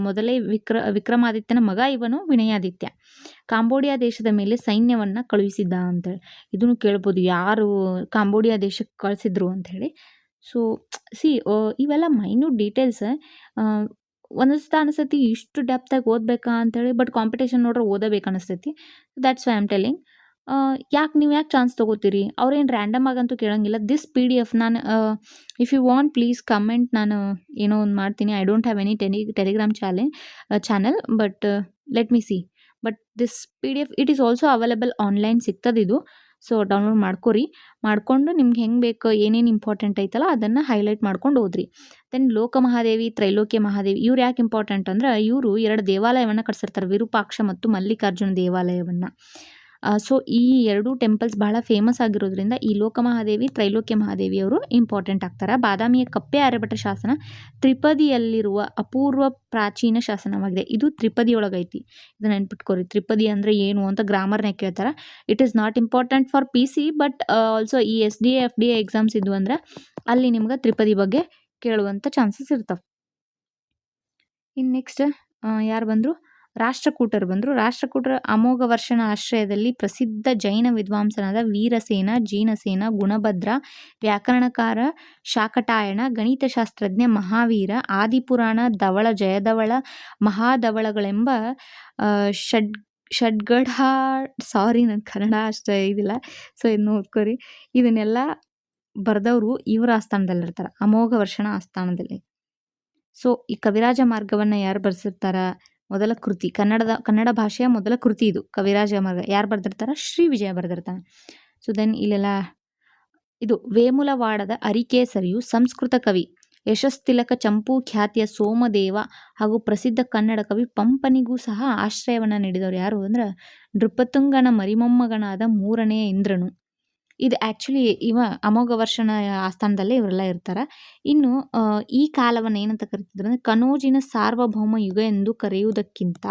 A: ಮೊದಲೇ ವಿಕ್ರಮಾದಿತ್ಯನ ಮಗ ಇವನು ವಿನಯಾದಿತ್ಯ. ಕಾಂಬೋಡಿಯಾ ದೇಶದ ಮೇಲೆ ಸೈನ್ಯವನ್ನು ಕಳುಹಿಸಿದ್ದ ಅಂತೇಳಿ ಇದನ್ನು ಕೇಳ್ಬೋದು, ಯಾರು ಕಾಂಬೋಡಿಯಾ ದೇಶಕ್ಕೆ ಕಳಿಸಿದ್ರು ಅಂಥೇಳಿ. ಸೊ ಇವೆಲ್ಲ ಮೈನ್ಯೂಟ್ ಡೀಟೇಲ್ಸ್. ಒಂದೊಂದು ಅನಿಸ್ತೈತಿ ಇಷ್ಟು ಡೆಪ್ತಾಗಿ ಓದಬೇಕಾ ಅಂಥೇಳಿ, ಬಟ್ ಕಾಂಪಿಟೇಷನ್ ನೋಡ್ರೆ ಓದಬೇಕು ಅನಿಸ್ತೈತಿ. That's why am telling. ನೀವು ಯಾಕೆ ಚಾನ್ಸ್ ತೊಗೋತೀರಿ? ಅವ್ರೇನು ರ್ಯಾಂಡಮ್ ಆಗಂತೂ ಕೇಳೋಂಗಿಲ್ಲ. ದಿಸ್ PDF ನಾನು if you want please comment, ನಾನು ಏನೋ ಒಂದು ಮಾಡ್ತೀನಿ. I don't have any Telegram channel, but let me see. But this PDF it is also available online ಸಿಗ್ತದೆ ಇದು. ಸೊ ಡೌನ್ಲೋಡ್ ಮಾಡ್ಕೊರಿ. ಮಾಡ್ಕೊಂಡು ನಿಮ್ಗೆ ಹೆಂಗೆ ಬೇಕು ಏನೇನು ಇಂಪಾರ್ಟೆಂಟ್ ಐತಲ್ಲ ಅದನ್ನು ಹೈಲೈಟ್ ಮಾಡ್ಕೊಂಡು ಓದ್ರಿ. ದೆನ್ ಲೋಕಮಹಾದೇವಿ, ತ್ರೈಲೋಕ್ಯ ಮಹಾದೇವಿ ಇವ್ರು ಯಾಕೆ ಇಂಪಾರ್ಟೆಂಟ್ ಅಂದ್ರೆ ಇವರು 2 ದೇವಾಲಯವನ್ನು ಕಟ್ಸಿರ್ತಾರೆ, ವಿರೂಪಾಕ್ಷ ಮತ್ತು ಮಲ್ಲಿಕಾರ್ಜುನ ದೇವಾಲಯವನ್ನು. ಸೊ ಈ 2 ಟೆಂಪಲ್ಸ್ ಬಹಳ ಫೇಮಸ್ ಆಗಿರೋದ್ರಿಂದ ಈ ಲೋಕಮಹಾದೇವಿ, ತ್ರೈಲೋಕ್ಯ ಮಹಾದೇವಿಯವರು ಇಂಪಾರ್ಟೆಂಟ್ ಆಗ್ತಾರೆ. ಬಾದಾಮಿಯ ಕಪ್ಪೆ ಆರ್ಯಭಟ ಶಾಸನ ತ್ರಿಪದಿಯಲ್ಲಿರುವ ಅಪೂರ್ವ ಪ್ರಾಚೀನ ಶಾಸನವಾಗಿದೆ. ಇದು ತ್ರಿಪದಿಯೊಳಗೈತಿ. ಇದನ್ನ ನೆನ್ಪಿಟ್ಕೋರಿ. ತ್ರಿಪದಿ ಅಂದರೆ ಏನು ಅಂತ ಗ್ರಾಮರ್ನಾಗ ಕೇಳ್ತಾರೆ. It is not important for PC, but also ಈ SDA FDA ಎಕ್ಸಾಮ್ಸ್ ಇದ್ವು ಅಂದ್ರೆ ಅಲ್ಲಿ ನಿಮ್ಗೆ ತ್ರಿಪದಿ ಬಗ್ಗೆ ಕೇಳುವಂಥ ಚಾನ್ಸಸ್ ಇರ್ತವೆ. ಇನ್ನು ನೆಕ್ಸ್ಟ್ ಯಾರು ಬಂದರು? ರಾಷ್ಟ್ರಕೂಟರು ಬಂದರು. ರಾಷ್ಟ್ರಕೂಟರ ಅಮೋಘ ವರ್ಷನ ಆಶ್ರಯದಲ್ಲಿ ಪ್ರಸಿದ್ಧ ಜೈನ ವಿದ್ವಾಂಸನಾದ ವೀರಸೇನ, ಜೀನಸೇನ, ಗುಣಭದ್ರ, ವ್ಯಾಕರಣಕಾರ ಶಾಕಟಾಯಣ, ಗಣಿತಶಾಸ್ತ್ರಜ್ಞ ಮಹಾವೀರ, ಆದಿಪುರಾಣ, ಧವಳ, ಜಯಧವಳ, ಮಹಾಧವಳಗಳೆಂಬ ಷಡ್ಗಢ ಸಾರಿ ನನ್ನ ಕನ್ನಡ ಅಷ್ಟು ಇದಿಲ್ಲ, ಸೊ ಇದನ್ನ ಓದ್ಕೋರಿ. ಇದನ್ನೆಲ್ಲ ಬರೆದವರು ಇವರ ಆಸ್ಥಾನದಲ್ಲಿರ್ತಾರೆ, ಅಮೋಘ ವರ್ಷನ ಆಸ್ಥಾನದಲ್ಲಿ. ಸೊ ಈ ಕವಿರಾಜ ಮಾರ್ಗವನ್ನು ಯಾರು ಬರೆಸಿರ್ತಾರ? ಮೊದಲ ಕೃತಿ, ಕನ್ನಡ ಭಾಷೆಯ ಮೊದಲ ಕೃತಿ ಇದು ಕವಿರಾಜ ಮಾರ್ಗ. ಯಾರು ಬರೆದಿರ್ತಾರ? ಶ್ರೀ ವಿಜಯ ಬರೆದಿರ್ತಾನೆ. ಸೊ ದೆನ್ ಇಲ್ಲೆಲ್ಲ ಇದು ವೇಮುಲವಾಡದ ಅರಿಕೇಸರಿಯು ಸಂಸ್ಕೃತ ಕವಿ ಯಶಸ್ತಿಲಕ ಚಂಪೂ ಖ್ಯಾತಿಯ ಸೋಮದೇವ ಹಾಗೂ ಪ್ರಸಿದ್ಧ ಕನ್ನಡ ಕವಿ ಪಂಪನಿಗೂ ಸಹ ಆಶ್ರಯವನ್ನು ನೀಡಿದವರು ಯಾರು ಅಂದ್ರೆ ನೃಪತುಂಗನ ಮರಿಮೊಮ್ಮಗನಾದ 3ನೇ ಇಂದ್ರನು. ಇದು ಆ್ಯಕ್ಚುಲಿ ಇವ ಅಮೋಘ ವರ್ಷನ ಆಸ್ಥಾನದಲ್ಲೇ ಇವರೆಲ್ಲ ಇರ್ತಾರೆ. ಇನ್ನು ಈ ಕಾಲವನ್ನು ಏನಂತ ಕರಿತಿದ್ರು ಅಂದರೆ ಕನೋಜಿನ ಸಾರ್ವಭೌಮ ಯುಗ ಎಂದು ಕರೆಯುವುದಕ್ಕಿಂತ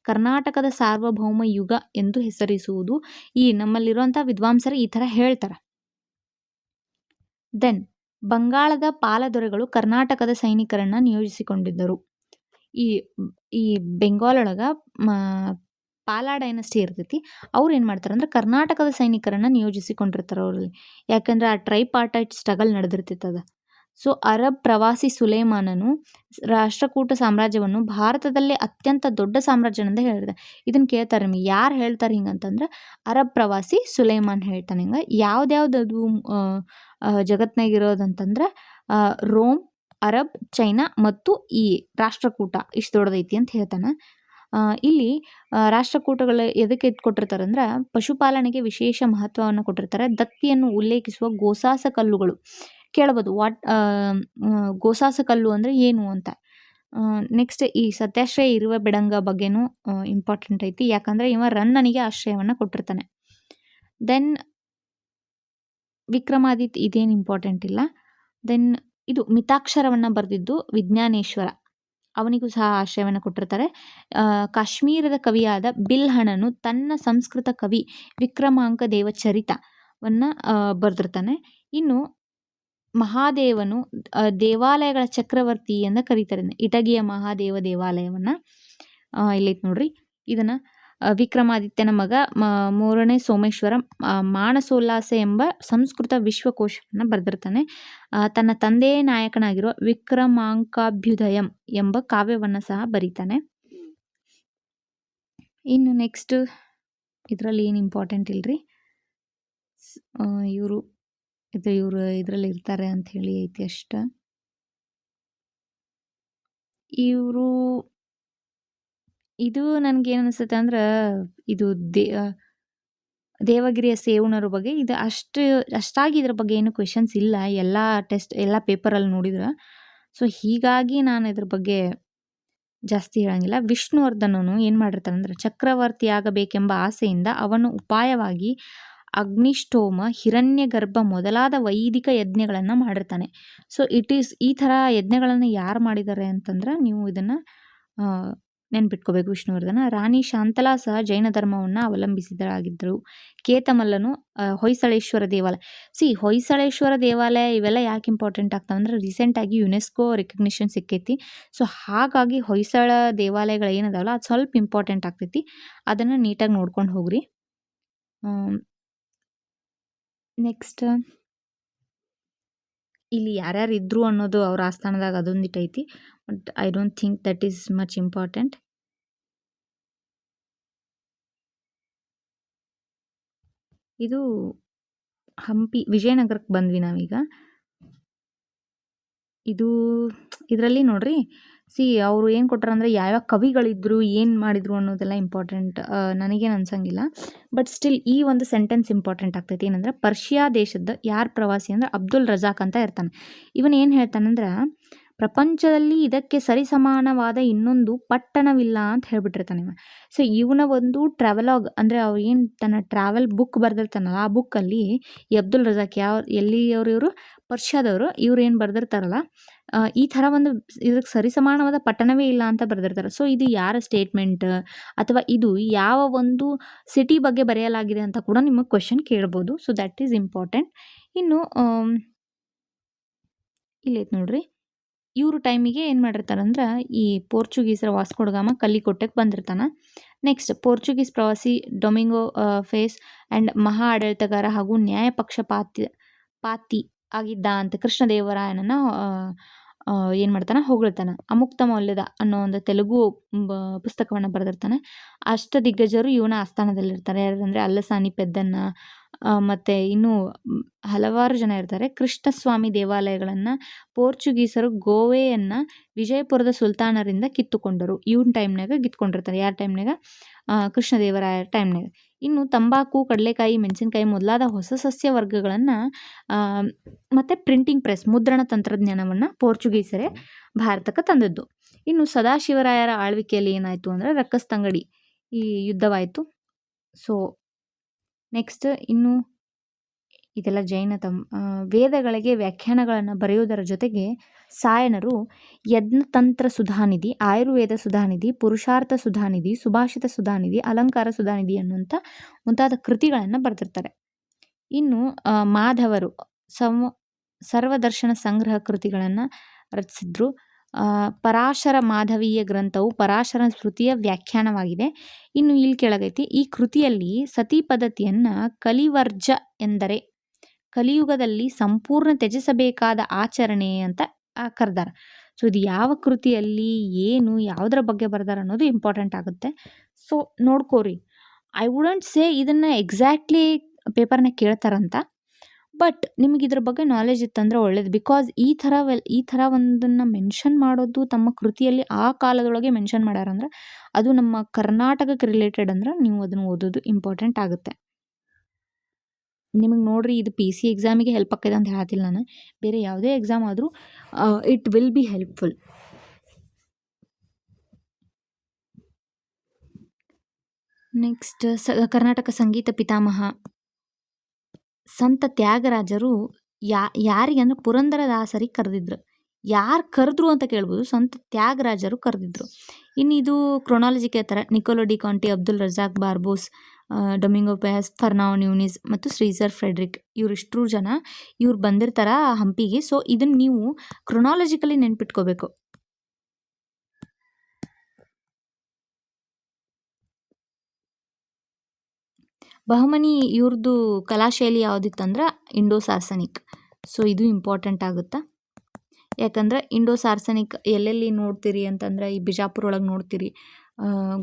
A: ಕರ್ನಾಟಕದ ಸಾರ್ವಭೌಮ ಯುಗ ಎಂದು ಹೆಸರಿಸುವುದು ಈ ನಮ್ಮಲ್ಲಿರುವಂಥ ವಿದ್ವಾಂಸರು ಈ ಥರ ಹೇಳ್ತಾರೆ. ದೆನ್ ಬಂಗಾಳದ ಪಾಲದೊರೆಗಳು ಕರ್ನಾಟಕದ ಸೈನಿಕರನ್ನು ನಿಯೋಜಿಸಿಕೊಂಡಿದ್ದರು. ಈ ಈ ಬೆಂಗಾಲೊಳಗೆ ಪಾಲ ಡೈನಸ್ಟಿ ಇರ್ತೈತಿ. ಅವ್ರು ಏನು ಮಾಡ್ತಾರೆ ಅಂದ್ರೆ ಕರ್ನಾಟಕದ ಸೈನಿಕರನ್ನು ನಿಯೋಜಿಸಿಕೊಂಡಿರ್ತಾರೆ ಅವರಲ್ಲಿ. ಯಾಕಂದ್ರೆ ಆ ಟ್ರೈಪಾರ್ಟೈಟ್ ಸ್ಟ್ರಗಲ್ ನಡೆದಿರ್ತೈತದ. ಸೊ ಅರಬ್ ಪ್ರವಾಸಿ ಸುಲೇಮಾನನು ರಾಷ್ಟ್ರಕೂಟ ಸಾಮ್ರಾಜ್ಯವನ್ನು ಭಾರತದಲ್ಲೇ ಅತ್ಯಂತ ದೊಡ್ಡ ಸಾಮ್ರಾಜ್ಯ ಅಂತ ಹೇಳಿದೆ. ಇದನ್ನು ಕೇಳ್ತಾರೆ ನಿಮಗೆ, ಯಾರು ಹೇಳ್ತಾರೆ ಹಿಂಗಂತಂದ್ರೆ ಅರಬ್ ಪ್ರವಾಸಿ ಸುಲೇಮಾನ್ ಹೇಳ್ತಾನೆ. ಹಿಂಗೆ ಯಾವ್ದ್ಯಾವ್ದು ಜಗತ್ನಾಗಿರೋದಂತಂದ್ರೆ ರೋಮ್, ಅರಬ್, ಚೈನಾ ಮತ್ತು ಈ ರಾಷ್ಟ್ರಕೂಟ ಇಷ್ಟು ದೊಡ್ಡದೈತಿ ಅಂತ ಹೇಳ್ತಾನೆ. ಇಲ್ಲಿ ರಾಷ್ಟ್ರಕೂಟಗಳು ಎದಕ್ಕೆ ಕೊಟ್ಟಿರ್ತಾರೆ ಅಂದ್ರೆ ಪಶುಪಾಲನೆಗೆ ವಿಶೇಷ ಮಹತ್ವವನ್ನು ಕೊಟ್ಟಿರ್ತಾರೆ. ದತ್ತಿಯನ್ನು ಉಲ್ಲೇಖಿಸುವ ಗೋಸಾಸ ಕಲ್ಲುಗಳು ಕೇಳಬಹುದು. ಗೋಸಾಸ ಕಲ್ಲು ಅಂದರೆ ಏನು ಅಂತ. ನೆಕ್ಸ್ಟ್ ಈ ಸತ್ಯಾಶ್ರಯ ಇರುವ ಬೆಡಂಗ ಬಗ್ಗೆನೂ ಇಂಪಾರ್ಟೆಂಟ್ ಐತಿ, ಯಾಕಂದರೆ ಇವ ರನ್ನನಿಗೆ ಆಶ್ರಯವನ್ನು ಕೊಟ್ಟಿರ್ತಾನೆ. ದೆನ್ ವಿಕ್ರಮಾದಿತ್ಯ ಇದೇನು ಇಂಪಾರ್ಟೆಂಟ್ ಇಲ್ಲ. ದೆನ್ ಇದು ಮಿತಾಕ್ಷರವನ್ನು ಬರೆದಿದ್ದು ವಿಜ್ಞಾನೇಶ್ವರ, ಅವನಿಗೂ ಸಹ ಆಶ್ರಯವನ್ನು ಕೊಟ್ಟಿರ್ತಾರೆ. ಕಾಶ್ಮೀರದ ಕವಿಯಾದ ಬಿಲ್ಹಣನು ತನ್ನ ಸಂಸ್ಕೃತ ಕವಿ ವಿಕ್ರಮಾಂಕ ದೇವಚರಿತವನ್ನು ಬರೆದಿರ್ತಾನೆ. ಇನ್ನು ಮಹಾದೇವನು ದೇವಾಲಯಗಳ ಚಕ್ರವರ್ತಿ ಎಂದು ಕರೀತಾರೆ. ಇಟಗಿಯ ಮಹಾದೇವ ದೇವಾಲಯವನ್ನು ಇಲ್ಲೈತೆ ನೋಡ್ರಿ. ಇದನ್ನು ವಿಕ್ರಮಾದಿತ್ಯನ ಮಗ 3ನೇ ಸೋಮೇಶ್ವರ ಮಾನಸೋಲ್ಲಾಸ ಎಂಬ ಸಂಸ್ಕೃತ ವಿಶ್ವಕೋಶವನ್ನು ಬರೆದಿರ್ತಾನೆ. ತನ್ನ ತಂದೆಯೇ ನಾಯಕನಾಗಿರುವ ವಿಕ್ರಮಾಂಕಾಭ್ಯುದಯಂ ಎಂಬ ಕಾವ್ಯವನ್ನು ಸಹ ಬರೀತಾನೆ. ಇನ್ನು ನೆಕ್ಸ್ಟ್ ಇದರಲ್ಲಿ ಏನು ಇಂಪಾರ್ಟೆಂಟ್ ಇಲ್ರಿ, ಇವರು ಇದರಲ್ಲಿ ಇರ್ತಾರೆ ಅಂತ ಹೇಳಿ ಐತಿ ಅಷ್ಟ. ಇವರು ಇದು ನನಗೇನು ಅನಿಸುತ್ತೆ ಅಂದ್ರೆ ಇದು ದೇವಗಿರಿಯ ಸೇವಣರ ಬಗ್ಗೆ ಇದು ಅಷ್ಟಾಗಿ ಇದ್ರ ಬಗ್ಗೆ ಏನು ಕ್ವೆಶನ್ಸ್ ಇಲ್ಲ, ಎಲ್ಲ ಪೇಪರಲ್ಲಿ ನೋಡಿದ್ರೆ. ಸೊ ಹೀಗಾಗಿ ನಾನು ಇದ್ರ ಬಗ್ಗೆ ಜಾಸ್ತಿ ಹೇಳಂಗಿಲ್ಲ. ವಿಷ್ಣುವರ್ಧನನು ಏನು ಮಾಡಿರ್ತಾನೆ ಅಂದರೆ ಚಕ್ರವರ್ತಿ ಆಗಬೇಕೆಂಬ ಆಸೆಯಿಂದ ಅವನು ಉಪಾಯವಾಗಿ ಅಗ್ನಿಷ್ಠೋಮ, ಹಿರಣ್ಯಗರ್ಭ ಮೊದಲಾದ ವೈದಿಕ ಯಜ್ಞಗಳನ್ನು ಮಾಡಿರ್ತಾನೆ. ಸೊ ಈ ಥರ ಯಜ್ಞಗಳನ್ನು ಯಾರು ಮಾಡಿದ್ದಾರೆ ಅಂತಂದ್ರೆ ನೀವು ಇದನ್ನು ನೆನ್ಪಿಟ್ಕೋಬೇಕು. ವಿಷ್ಣುವರ್ಧನ. ರಾಣಿ ಶಾಂತಲಾ ಸಹ ಜೈನ ಧರ್ಮವನ್ನು ಅವಲಂಬಿಸಿದರಾಗಿದ್ದರು. ಕೇತಮಲ್ಲನು ಹೊಯ್ಸಳೇಶ್ವರ ದೇವಾಲಯ. ಹೊಯ್ಸಳೇಶ್ವರ ದೇವಾಲಯ ಇವೆಲ್ಲ ಯಾಕೆ ಇಂಪಾರ್ಟೆಂಟ್ ಆಗ್ತಾವೆ ಅಂದರೆ ರೀಸೆಂಟಾಗಿ ಯುನೆಸ್ಕೋ ರೆಕಗ್ನಿಷನ್ ಸಿಕ್ಕೈತಿ. ಸೊ ಹಾಗಾಗಿ ಹೊಯ್ಸಳ ದೇವಾಲಯಗಳು ಏನದಾವಲ್ಲ ಅದು ಸ್ವಲ್ಪ ಇಂಪಾರ್ಟೆಂಟ್ ಆಗ್ತೈತಿ. ಅದನ್ನು ನೀಟಾಗಿ ನೋಡ್ಕೊಂಡು ಹೋಗ್ರಿ. ನೆಕ್ಸ್ಟ್ ಇಲ್ಲಿ ಯಾರ್ಯಾರು ಇದ್ರು ಅನ್ನೋದು ಅವ್ರ ಆಸ್ಥಾನದಾಗ ಅದೊಂದಿಟ್ಟು ಐತಿ. But I don't think that is much important. ಇದು ಹಂಪಿ, ವಿಜಯನಗರಕ್ಕೆ ಬಂದ್ವಿ ನಾವೀಗ. ಇದರಲ್ಲಿ ನೋಡ್ರಿ ಅವರು ಏನು ಕೊಟ್ಟಾರಂದ್ರೆ ಯಾವ್ಯಾವ ಕವಿಗಳಿದ್ರು ಏನು ಮಾಡಿದ್ರು ಅನ್ನೋದೆಲ್ಲ ಇಂಪಾರ್ಟೆಂಟ್ ನನಗೇನು ಅನ್ಸಂಗಿಲ್ಲ. ಬಟ್ ಸ್ಟಿಲ್ ಈ ಒಂದು ಸೆಂಟೆನ್ಸ್ ಇಂಪಾರ್ಟೆಂಟ್ ಆಗ್ತೈತಿ. ಏನಂದ್ರೆ ಪರ್ಷಿಯಾ ದೇಶದ ಯಾರು ಪ್ರವಾಸಿ ಅಂದ್ರೆ ಅಬ್ದುಲ್ ರಜಾಕ್ ಅಂತ ಇರ್ತಾನೆ. ಇವನು ಏನು ಹೇಳ್ತಾನಂದ್ರೆ ಪ್ರಪಂಚದಲ್ಲಿ ಇದಕ್ಕೆ ಸರಿಸಮಾನವಾದ ಇನ್ನೊಂದು ಪಟ್ಟಣವಿಲ್ಲ ಅಂತ ಹೇಳ್ಬಿಟ್ಟಿರ್ತಾನೆ ಇವ. ಸೊ ಇವನ ಒಂದು ಟ್ರಾವೆಲಾಗ್ ಅಂದರೆ ಅವ್ರು ಏನು ತನ್ನ ಟ್ರಾವೆಲ್ ಬುಕ್ ಬರೆದಿರ್ತಾನಲ್ಲ, ಆ ಬುಕ್ಕಲ್ಲಿ ಈ ಅಬ್ದುಲ್ ರಜಾಕ್ ಎಲ್ಲಿಯವರು ಇವರು ಪರ್ಷಿಯಾದವರು ಇವ್ರು ಏನು ಬರೆದಿರ್ತಾರಲ್ಲ, ಈ ಥರ ಒಂದು ಇದಕ್ಕೆ ಸರಿಸಮಾನವಾದ ಪಟ್ಟಣವೇ ಇಲ್ಲ ಅಂತ ಬರೆದಿರ್ತಾರೆ. ಸೊ ಇದು ಯಾರ ಸ್ಟೇಟ್ಮೆಂಟ್ ಅಥವಾ ಇದು ಯಾವ ಒಂದು ಸಿಟಿ ಬಗ್ಗೆ ಬರೆಯಲಾಗಿದೆ ಅಂತ ಕೂಡ ನಿಮಗೆ ಕ್ವೆಶನ್ ಕೇಳ್ಬೋದು. So that is important. ಇನ್ನು ಇಲ್ಲೈತೆ ನೋಡ್ರಿ, ಇವ್ರ ಟೈಮಿಗೆ ಏನು ಮಾಡಿರ್ತಾರಂದ್ರೆ ಈ ಪೋರ್ಚುಗೀಸರ ವಾಸ್ಕೋ ಡ ಗಾಮ ಕಲ್ಲಿಕೊಟ್ಟಕ್ಕೆ ಬಂದಿರ್ತಾನೆ. ನೆಕ್ಸ್ಟ್ ಪೋರ್ಚುಗೀಸ್ ಪ್ರವಾಸಿ ಡೊಮಿಂಗೋ ಫೇಸ್ ಆ್ಯಂಡ್ ಮಹಾ ಆಡಳಿತಗಾರ ಹಾಗೂ ನ್ಯಾಯ ಪಾತಿ ಆಗಿದ್ದ ಅಂತ ಕೃಷ್ಣದೇವರಾಯನನ್ನು ಏನು ಮಾಡ್ತಾನೆ, ಹೊಗಳ್ತಾನೆ. ಅಮುಕ್ತ ಮೌಲ್ಯದ ಅನ್ನೋ ಒಂದು ತೆಲುಗು ಪುಸ್ತಕವನ್ನು ಬರೆದಿರ್ತಾನೆ. ಅಷ್ಟದಿಗ್ಗಜರು ಇವನ ಆಸ್ಥಾನದಲ್ಲಿರ್ತಾರೆ. ಯಾರಂದರೆ ಅಲ್ಲಸಾನಿ ಪೆದ್ದನ್ನ ಮತ್ತು ಇನ್ನೂ ಹಲವಾರು ಜನ ಇರ್ತಾರೆ. ಕೃಷ್ಣಸ್ವಾಮಿ ದೇವಾಲಯಗಳನ್ನು ಪೋರ್ಚುಗೀಸರು ಗೋವೆಯನ್ನು ವಿಜಯಪುರದ ಸುಲ್ತಾನರಿಂದ ಕಿತ್ತುಕೊಂಡರು. ಇವನ ಟೈಮ್ನಾಗ ಕಿತ್ಕೊಂಡಿರ್ತಾರೆ. ಯಾರ ಟೈಮ್ನಾಗ? ಕೃಷ್ಣದೇವರಾಯ ಟೈಮ್ನಾಗ. ಇನ್ನು ತಂಬಾಕು, ಕಡಲೆಕಾಯಿ, ಮೆಣಸಿನಕಾಯಿ ಮೊದಲಾದ ಹೊಸ ಸಸ್ಯ ವರ್ಗಗಳನ್ನು ಮತ್ತು ಪ್ರಿಂಟಿಂಗ್ ಪ್ರೆಸ್ ಮುದ್ರಣ ತಂತ್ರಜ್ಞಾನವನ್ನು ಪೋರ್ಚುಗೀಸರೇ ಭಾರತಕ್ಕೆ ತಂದದ್ದು. ಇನ್ನು ಸದಾಶಿವರಾಯರ ಆಳ್ವಿಕೆಯಲ್ಲಿ ಏನಾಯಿತು ಅಂದರೆ ರಕ್ಕಸ್ತಂಗಡಿ ಈ ಯುದ್ಧವಾಯಿತು. ಸೊ ನೆಕ್ಸ್ಟ್ ಇನ್ನು ಇದೆಲ್ಲ ವೇದಗಳಿಗೆ ವ್ಯಾಖ್ಯಾನಗಳನ್ನು ಬರೆಯುವುದರ ಜೊತೆಗೆ ಸಾಯನರು ಯಜ್ಞತಂತ್ರ ಸುಧಾನಿಧಿ, ಆಯುರ್ವೇದ ಸುಧಾನಿಧಿ, ಪುರುಷಾರ್ಥ ಸುಧಾನಿಧಿ, ಸುಭಾಷಿತ ಸುಧಾನಿಧಿ, ಅಲಂಕಾರ ಸುಧಾನಿಧಿ ಅನ್ನುವಂಥ ಮುಂತಾದ ಕೃತಿಗಳನ್ನು ಬರೆದಿರ್ತಾರೆ. ಇನ್ನು ಮಾಧವರು ಸರ್ವದರ್ಶನ ಸಂಗ್ರಹ ಕೃತಿಗಳನ್ನು ರಚಿಸಿದ್ರು. ಪರಾಶರ ಮಾಧವೀಯ ಗ್ರಂಥವು ಪರಾಶರ ಸ್ಮೃತಿಯ ವ್ಯಾಖ್ಯಾನವಾಗಿದೆ. ಇನ್ನು ಇಲ್ಲಿ ಕೆಳಗೈತಿ, ಈ ಕೃತಿಯಲ್ಲಿ ಸತಿ ಪದ್ಧತಿಯನ್ನು ಕಲಿವರ್ಜ ಎಂದರೆ ಕಲಿಯುಗದಲ್ಲಿ ಸಂಪೂರ್ಣ ತ್ಯಜಿಸಬೇಕಾದ ಆಚರಣೆ ಅಂತ ಕರೆದಾರ. ಸೊ ಇದು ಯಾವ ಕೃತಿಯಲ್ಲಿ ಏನು ಯಾವುದರ ಬಗ್ಗೆ ಬರ್ದಾರ ಅನ್ನೋದು ಇಂಪಾರ್ಟೆಂಟ್ ಆಗುತ್ತೆ. ಸೊ ನೋಡ್ಕೋರಿ, ಐ ವುಡಂಟ್ ಸೇ ಇದನ್ನು ಎಕ್ಸಾಕ್ಟ್ಲಿ ಪೇಪರ್ನ ಕೇಳ್ತಾರಂತ, ಬಟ್ ನಿಮಗೆ ಇದ್ರ ಬಗ್ಗೆ ನಾಲೆಜ್ ಇತ್ತಂದ್ರೆ ಒಳ್ಳೇದು. ಬಿಕಾಸ್ ಈ ಥರ ಒಂದನ್ನು ಮೆನ್ಷನ್ ಮಾಡೋದು ತಮ್ಮ ಕೃತಿಯಲ್ಲಿ ಆ ಕಾಲದೊಳಗೆ ಮೆನ್ಷನ್ ಮಾಡ್ಯಾರಂದ್ರೆ ಅದು ನಮ್ಮ ಕರ್ನಾಟಕಕ್ಕೆ ರಿಲೇಟೆಡ್ ಅಂದ್ರೆ ನೀವು ಅದನ್ನು ಓದೋದು ಇಂಪಾರ್ಟೆಂಟ್ ಆಗುತ್ತೆ. ನಿಮಗೆ ನೋಡ್ರಿ, ಇದು ಪಿ ಸಿ ಎಕ್ಸಾಮಿಗೆ ಹೆಲ್ಪ್ ಆಗ್ತದೆ ಅಂತ ಹೇಳ್ತಿಲ್ಲ ನಾನು, ಬೇರೆ ಯಾವುದೇ ಎಕ್ಸಾಮ್ ಆದರೂ it will be helpful. Next Karnataka ಸಂಗೀತ ಪಿತಾಮಹ ಸಂತ ತ್ಯಾಗರಾಜರು ಯಾರಿಗೆ ಅಂದ್ರೆ ಪುರಂದರದಾಸರಿಗೆ ಕರೆದಿದ್ರು. ಯಾರು ಕರೆದ್ರು ಅಂತ ಕೇಳ್ಬೋದು. ಸಂತ ತ್ಯಾಗರಾಜರು ಕರೆದಿದ್ರು. ಇನ್ನು ಇದು ಕ್ರೊನಾಲಜಿ ಕೇಳ್ತಾರೆ. Nicolo de Conti, Abdul Razzaq Barbosa, Domingo Paes, Fernao Nunes ಮತ್ತು ಶ್ರೀಸರ್ ಫ್ರೆಡ್ರಿಕ್ ಇವರಿಷ್ಟು ಜನ ಇವ್ರು ಬಂದಿರ್ತಾರ ಹಂಪಿಗೆ. ಸೊ ಇದನ್ನು ನೀವು ಕ್ರೊನಾಲಜಿಕಲಿ ನೆನ್ಪಿಟ್ಕೋಬೇಕು. ಬಹಮನಿ ಇವ್ರದ್ದು ಕಲಾಶೈಲಿ ಯಾವುದಿತ್ತಂದ್ರೆ ಇಂಡೋ ಸಾರ್ಸನಿಕ್. ಸೊ ಇದು ಇಂಪಾರ್ಟೆಂಟ್ ಆಗುತ್ತೆ. ಯಾಕಂದ್ರೆ ಇಂಡೋ ಸಾರ್ಸನಿಕ್ ಎಲ್ಲೆಲ್ಲಿ ನೋಡ್ತೀರಿ ಅಂತಂದ್ರೆ ಈ ಬಿಜಾಪುರ ಒಳಗೆ ನೋಡ್ತೀರಿ,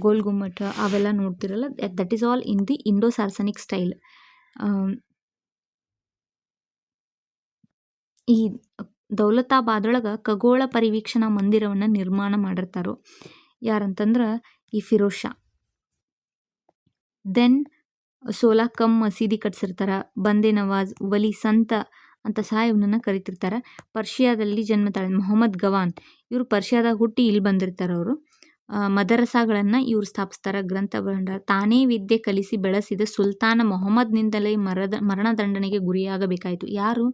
A: ಗೋಲ್ ಗುಮ್ಮಟ ಅವೆಲ್ಲ ನೋಡ್ತಿರಲ್ಲ, that is all in the Indo Saracenic style. ಈ ದೌಲತಾಬಾದೊಳಗೆ ಖಗೋಳ ಪರಿವೀಕ್ಷಣಾ ಮಂದಿರವನ್ನು ನಿರ್ಮಾಣ ಮಾಡಿರ್ತಾರೋ ಯಾರಂತಂದ್ರೆ ಈ ಫಿರೋಜ್ ಶಾ. ದೆನ್ ಸೋಲಾಕಮ್ ಮಸೀದಿ ಕಟ್ಸಿರ್ತಾರೆ. ಬಂದೆ ನವಾಜ್, ವಲಿ ಸಂತ ಅಂತ ಸಹ ಇವನನ್ನು ಕರಿತಿರ್ತಾರೆ. ಪರ್ಷಿಯಾದಲ್ಲಿ ಜನ್ಮ ತಾಳೆ ಮೊಹಮ್ಮದ್ ಗವಾನ್, ಇವರು ಪರ್ಷಿಯಾದಾಗ ಹುಟ್ಟಿ ಇಲ್ಲಿ ಬಂದಿರ್ತಾರೆ. ಅವರು ಮದರಸಾಗಳನ್ನು ಇವರು ಸ್ಥಾಪಿಸ್ತಾರೆ. ಗ್ರಂಥ ಭಂಡಾರ ತಾನೇ ವಿದ್ಯೆ ಕಲಿಸಿ ಬೆಳೆಸಿದ ಸುಲ್ತಾನ ಮೊಹಮ್ಮದ್ನಿಂದಲೇ ಮರಣದಂಡನೆಗೆ ಗುರಿಯಾಗಬೇಕಾಯಿತು. ಯಾರು?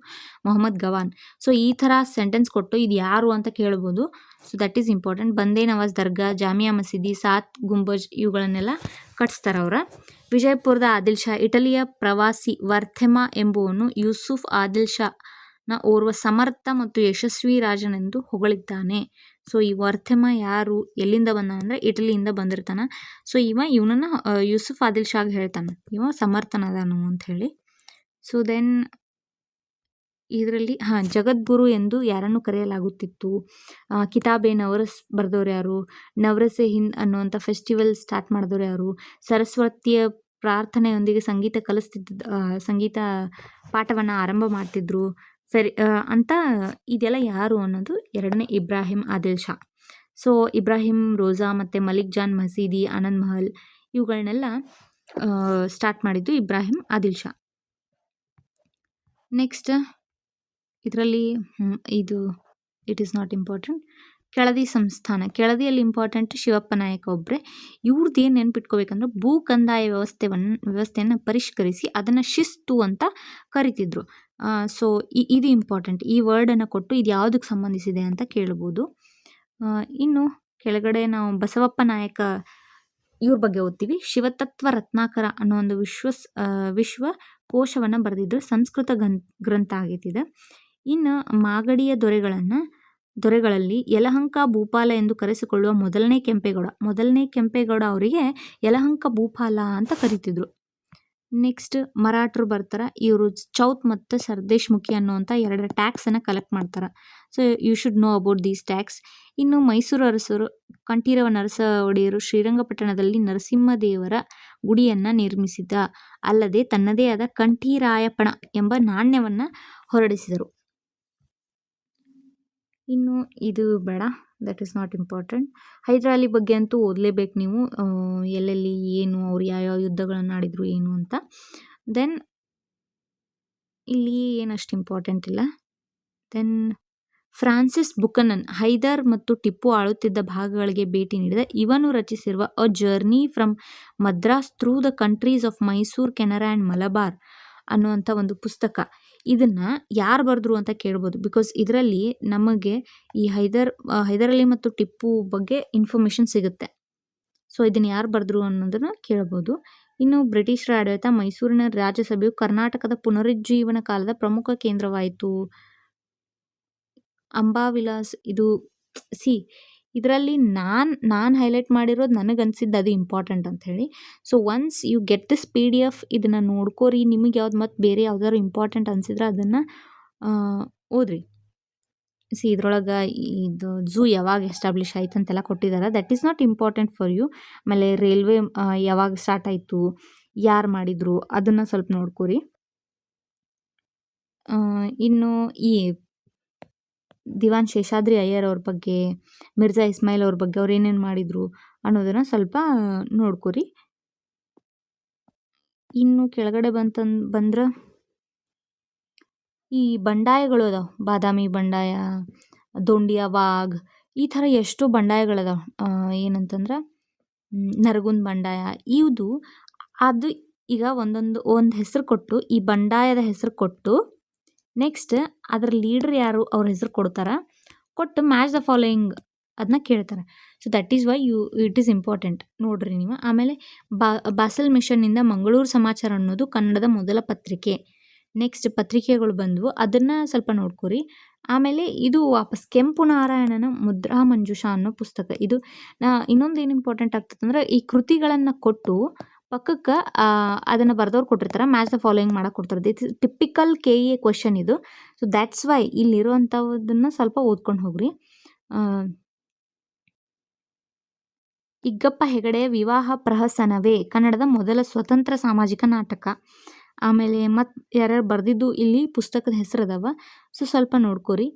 A: ಮೊಹಮ್ಮದ್ ಗವಾನ್. ಸೊ ಈ ಥರ ಸೆಂಟೆನ್ಸ್ ಕೊಟ್ಟು ಇದು ಯಾರು ಅಂತ ಕೇಳ್ಬೋದು. So that is important. ಬಂದೇ ನವಾಜ್ ದರ್ಗಾ, ಜಾಮಿಯಾ ಮಸೀದಿ, ಸಾತ್ ಗುಂಬಜ್ ಇವುಗಳನ್ನೆಲ್ಲ ಕಟ್ಸ್ತಾರೆ ಅವರ. ವಿಜಯಪುರದ ಆದಿಲ್ ಶಾ, ಇಟಲಿಯ ಪ್ರವಾಸಿ ವರ್ಥೆಮಾ ಎಂಬುವನು ಯೂಸುಫ್ ಆದಿಲ್ ಶಾನ ಓರ್ವ ಸಮರ್ಥ ಮತ್ತು ಯಶಸ್ವಿ ರಾಜನೆಂದು ಹೊಗಳಿದ್ದಾನೆ. ಸೊ ಈ ವರ್ಥೆಮಾ ಯಾರು, ಎಲ್ಲಿಂದ ಬಂದ ಅಂದರೆ ಇಟಲಿಯಿಂದ ಬಂದಿರ್ತಾನೆ. ಸೊ ಇವನನ್ನು ಯೂಸುಫ್ ಆದಿಲ್ ಶಾಗ್ ಹೇಳ್ತಾನೆ ಇವ ಸಮರ್ಥನದಾನು ಅಂತ ಹೇಳಿ. ಸೊ ದೆನ್ ಇದರಲ್ಲಿ ಜಗದ್ಗುರು ಎಂದು ಯಾರನ್ನು ಕರೆಯಲಾಗುತ್ತಿತ್ತು. ಕಿತಾಬೆ ನವರಸ್ ಬರೆದವ್ರು ಯಾರು? ನವರಸೆ ಹಿಂದ್ ಅನ್ನುವಂಥ ಫೆಸ್ಟಿವಲ್ ಸ್ಟಾರ್ಟ್ ಮಾಡಿದವ್ರು ಯಾರು? ಸರಸ್ವತಿಯ ಪ್ರಾರ್ಥನೆಯೊಂದಿಗೆ ಸಂಗೀತ ಪಾಠವನ್ನು ಆರಂಭ ಮಾಡ್ತಿದ್ರು. ಸರಿ ಅಂತ ಇದೆಲ್ಲ ಯಾರು ಅನ್ನೋದು 2ನೇ ಇಬ್ರಾಹಿಂ ಆದಿಲ್ ಶಾ. ಸೊ ಇಬ್ರಾಹಿಂ ರೋಜಾ ಮತ್ತು ಮಲಿಕ್ ಜಾನ್ ಮಸೀದಿ, ಆನಂದ್ ಮಹಲ್ ಇವುಗಳನ್ನೆಲ್ಲ ಸ್ಟಾರ್ಟ್ ಮಾಡಿದ್ದು ಇಬ್ರಾಹಿಂ ಆದಿಲ್ ಶಾ. ನೆಕ್ಸ್ಟ್ ಇದರಲ್ಲಿ ಇದು it is not important. Keladi ಸಂಸ್ಥಾನ, ಕೆಳದಿಯಲ್ಲಿ ಇಂಪಾರ್ಟೆಂಟ್ ಶಿವಪ್ಪ ನಾಯಕ ಒಬ್ಬರೇ. ಇವ್ರದ್ದು ಏನು ನೆನ್ಪಿಟ್ಕೋಬೇಕಂದ್ರೆ ಭೂ ಕಂದಾಯ ವ್ಯವಸ್ಥೆಯನ್ನು ಪರಿಷ್ಕರಿಸಿ ಅದನ್ನು ಶಿಸ್ತು ಅಂತ ಕರಿತಿದ್ರು. ಸೊ ಇದು ಇಂಪಾರ್ಟೆಂಟ್. ಈ ವರ್ಡನ್ನು ಕೊಟ್ಟು ಇದು ಯಾವುದಕ್ಕೆ ಸಂಬಂಧಿಸಿದೆ ಅಂತ ಕೇಳ್ಬೋದು. ಇನ್ನು ಕೆಳಗಡೆ ನಾವು ಬಸವಪ್ಪ ನಾಯಕ ಇವ್ರ ಬಗ್ಗೆ ಓದ್ತೀವಿ. ಶಿವತತ್ವ ರತ್ನಾಕರ ಅನ್ನೋ ಒಂದು ವಿಶ್ವ ಕೋಶವನ್ನು ಬರೆದಿದ್ರು. ಸಂಸ್ಕೃತ ಗ್ರಂಥ ಆಗೈತಿದೆ. ಇನ್ನು ಮಾಗಡಿಯ ದೊರೆಗಳಲ್ಲಿ ಯಲಹಂಕ ಭೂಪಾಲ ಎಂದು ಕರೆಸಿಕೊಳ್ಳುವ ಮೊದಲನೇ ಕೆಂಪೇಗೌಡ ಅವರಿಗೆ ಯಲಹಂಕ ಭೂಪಾಲ ಅಂತ ಕರಿತಿದ್ರು. ನೆಕ್ಸ್ಟ್ ಮರಾಠರು ಬರ್ತಾರೆ. ಇವರು ಚೌತ್ ಮತ್ತು ಸರ್ದೇಶ್ಮುಖಿ ಅನ್ನುವಂಥ 2 ಟ್ಯಾಕ್ಸನ್ನು ಕಲೆಕ್ಟ್ ಮಾಡ್ತಾರೆ. So you should know about these tax. ಇನ್ನು ಮೈಸೂರು ಅರಸರು ಕಂಠೀರವ ನರಸ ಒಡೆಯರು ಶ್ರೀರಂಗಪಟ್ಟಣದಲ್ಲಿ ನರಸಿಂಹದೇವರ ಗುಡಿಯನ್ನು ನಿರ್ಮಿಸಿದ. ಅಲ್ಲದೆ ತನ್ನದೇ ಆದ ಕಂಠೀರಾಯಪಣ ಎಂಬ ನಾಣ್ಯವನ್ನು ಹೊರಡಿಸಿದರು. ಇನ್ನು ಇದು ಬೇಡ, that is not important. Hyder Ali ಬಗ್ಗೆ ಅಂತೂ ಓದಲೇಬೇಕು ನೀವು, ಎಲ್ಲೆಲ್ಲಿ ಏನು ಅವ್ರು ಯಾವ್ಯಾವ ಯುದ್ಧಗಳನ್ನು ಆಡಿದರು ಏನು ಅಂತ. ದೆನ್ ಇಲ್ಲಿ ಏನಷ್ಟು ಇಂಪಾರ್ಟೆಂಟ್ ಇಲ್ಲ. ದೆನ್ ಫ್ರಾನ್ಸಿಸ್ ಬುಕನನ್ ಹೈದರ್ ಮತ್ತು ಟಿಪ್ಪು ಆಳುತ್ತಿದ್ದ ಭಾಗಗಳಿಗೆ ಭೇಟಿ ನೀಡಿದ. ಇವನು ರಚಿಸಿರುವ a journey from Madras through the countries of Mysuru, Canara and Malabar ಅನ್ನುವಂಥ ಒಂದು ಪುಸ್ತಕ. ಇದನ್ನು ಯಾರು ಬರೆದ್ರು ಅಂತ ಕೇಳ್ಬೋದು. ಬಿಕಾಸ್ ಇದರಲ್ಲಿ ನಮಗೆ ಈ ಹೈದರಾಲಿ ಮತ್ತು ಟಿಪ್ಪು ಬಗ್ಗೆ ಇನ್ಫಾರ್ಮೇಷನ್ ಸಿಗುತ್ತೆ. ಸೊ ಇದನ್ನು ಯಾರು ಬರೆದ್ರು ಅನ್ನೋದನ್ನು ಕೇಳ್ಬೋದು. ಇನ್ನು ಬ್ರಿಟಿಷರ ಆಡಳಿತ. ಮೈಸೂರಿನ ರಾಜಸಭೆಯು ಕರ್ನಾಟಕದ ಪುನರುಜ್ಜೀವನ ಕಾಲದ ಪ್ರಮುಖ ಕೇಂದ್ರವಾಯಿತು. ಅಂಬಾವಿಲಾಸ್ ಇದು ಇದರಲ್ಲಿ ನಾನು ಹೈಲೈಟ್ ಮಾಡಿರೋದು ನನಗನ್ಸಿದ್ದು ಅದು ಇಂಪಾರ್ಟೆಂಟ್ ಅಂಥೇಳಿ. So once you get this PDF ಇದನ್ನು ನೋಡ್ಕೋರಿ. ನಿಮಗೆ ಯಾವ್ದು ಮತ್ತು ಬೇರೆ ಯಾವ್ದಾದ್ರು ಇಂಪಾರ್ಟೆಂಟ್ ಅನಿಸಿದ್ರೆ ಅದನ್ನು ಓದ್ರಿ. ಇದ್ರೊಳಗೆ ಇದು ಝೂ ಯಾವಾಗ ಎಸ್ಟಾಬ್ಲಿಷ್ ಆಯ್ತು ಅಂತೆಲ್ಲ ಕೊಟ್ಟಿದ್ದಾರೆ. That is not important for you. ಆಮೇಲೆ ರೈಲ್ವೆ ಯಾವಾಗ ಸ್ಟಾರ್ಟ್ ಆಯಿತು, ಯಾರು ಮಾಡಿದರು ಅದನ್ನು ಸ್ವಲ್ಪ ನೋಡ್ಕೋರಿ. ಇನ್ನು ಈ ದಿವಾನ್ ಶೇಷಾದ್ರಿ ಅಯ್ಯರ್ ಅವ್ರ ಬಗ್ಗೆ, ಮಿರ್ಜಾ ಇಸ್ಮಾಯಿಲ್ ಅವ್ರ ಬಗ್ಗೆ ಅವ್ರು ಏನೇನು ಮಾಡಿದರು ಅನ್ನೋದನ್ನು ಸ್ವಲ್ಪ ನೋಡ್ಕೋರಿ. ಇನ್ನು ಕೆಳಗಡೆ ಬಂದ್ರೆ ಈ ಬಂಡಾಯಗಳು ಅದಾವೆ. ಬಾದಾಮಿ ಬಂಡಾಯ, ದೊಂಡಿಯ ವಾಘ್, ಈ ಥರ ಎಷ್ಟೋ ಬಂಡಾಯಗಳದಾವೆ. ಏನಂತಂದ್ರೆ ನರಗುಂದ ಬಂಡಾಯ. ಅದು ಈಗ ಒಂದು ಹೆಸರು ಕೊಟ್ಟು, ಈ ಬಂಡಾಯದ ಹೆಸರು ಕೊಟ್ಟು ನೆಕ್ಸ್ಟ್ ಅದರ ಲೀಡರ್ ಯಾರು ಅವ್ರ ಹೆಸರು ಕೊಟ್ಟು ಮ್ಯಾಚ್ ದ ಫಾಲೋಯಿಂಗ್ ಅದನ್ನ ಕೇಳ್ತಾರೆ. So that is why it is important. ನೋಡ್ರಿ ನೀವು. ಆಮೇಲೆ ಬಾಸಲ್ ಮಿಷನ್ನಿಂದ ಮಂಗಳೂರು ಸಮಾಚಾರ ಅನ್ನೋದು ಕನ್ನಡದ ಮೊದಲ ಪತ್ರಿಕೆ. ನೆಕ್ಸ್ಟ್ ಪತ್ರಿಕೆಗಳು ಬಂದವು, ಅದನ್ನು ಸ್ವಲ್ಪ ನೋಡ್ಕೊರಿ. ಆಮೇಲೆ ಇದು ವಾಪಸ್ ಕೆಂಪು ನಾರಾಯಣನ ಮುದ್ರಾ ಮಂಜುಷಾ ಅನ್ನೋ ಪುಸ್ತಕ. ಇದು ಇನ್ನೊಂದು ಏನು ಇಂಪಾರ್ಟೆಂಟ್ ಆಗ್ತದೆ ಅಂದರೆ, ಈ ಕೃತಿಗಳನ್ನು ಕೊಟ್ಟು ಪಕ್ಕಕ್ಕೆ ಅದನ್ನು ಬರೆದವ್ರು ಕೊಟ್ಟಿರ್ತಾರೆ, ಮ್ಯಾಚ್ ದ ಫಾಲೋಯಿಂಗ್ ಮಾಡಕ್ಕೆ ಕೊಡ್ತಾರೆ. ದಿಸ್ ಟಿಪಿಕಲ್ KE ಕ್ವೆಶನ್ ಇದು. ಸೊ ದ್ಯಾಟ್ಸ್ ವೈ ಇಲ್ಲಿರುವಂಥದ್ದನ್ನು ಸ್ವಲ್ಪ ಓದ್ಕೊಂಡು ಹೋಗ್ರಿ. ಇಗ್ಗಪ್ಪ ಹೆಗಡೆಯ ವಿವಾಹ ಪ್ರಹಸನವೇ ಕನ್ನಡದ ಮೊದಲ ಸ್ವತಂತ್ರ ಸಾಮಾಜಿಕ ನಾಟಕ. ಆಮೇಲೆ ಮತ್ತು ಯಾರ್ಯಾರು ಬರೆದಿದ್ದು ಇಲ್ಲಿ ಪುಸ್ತಕದ ಹೆಸರು ಅದಾವ. ಸೊ ಸ್ವಲ್ಪ ನೋಡ್ಕೋರಿ.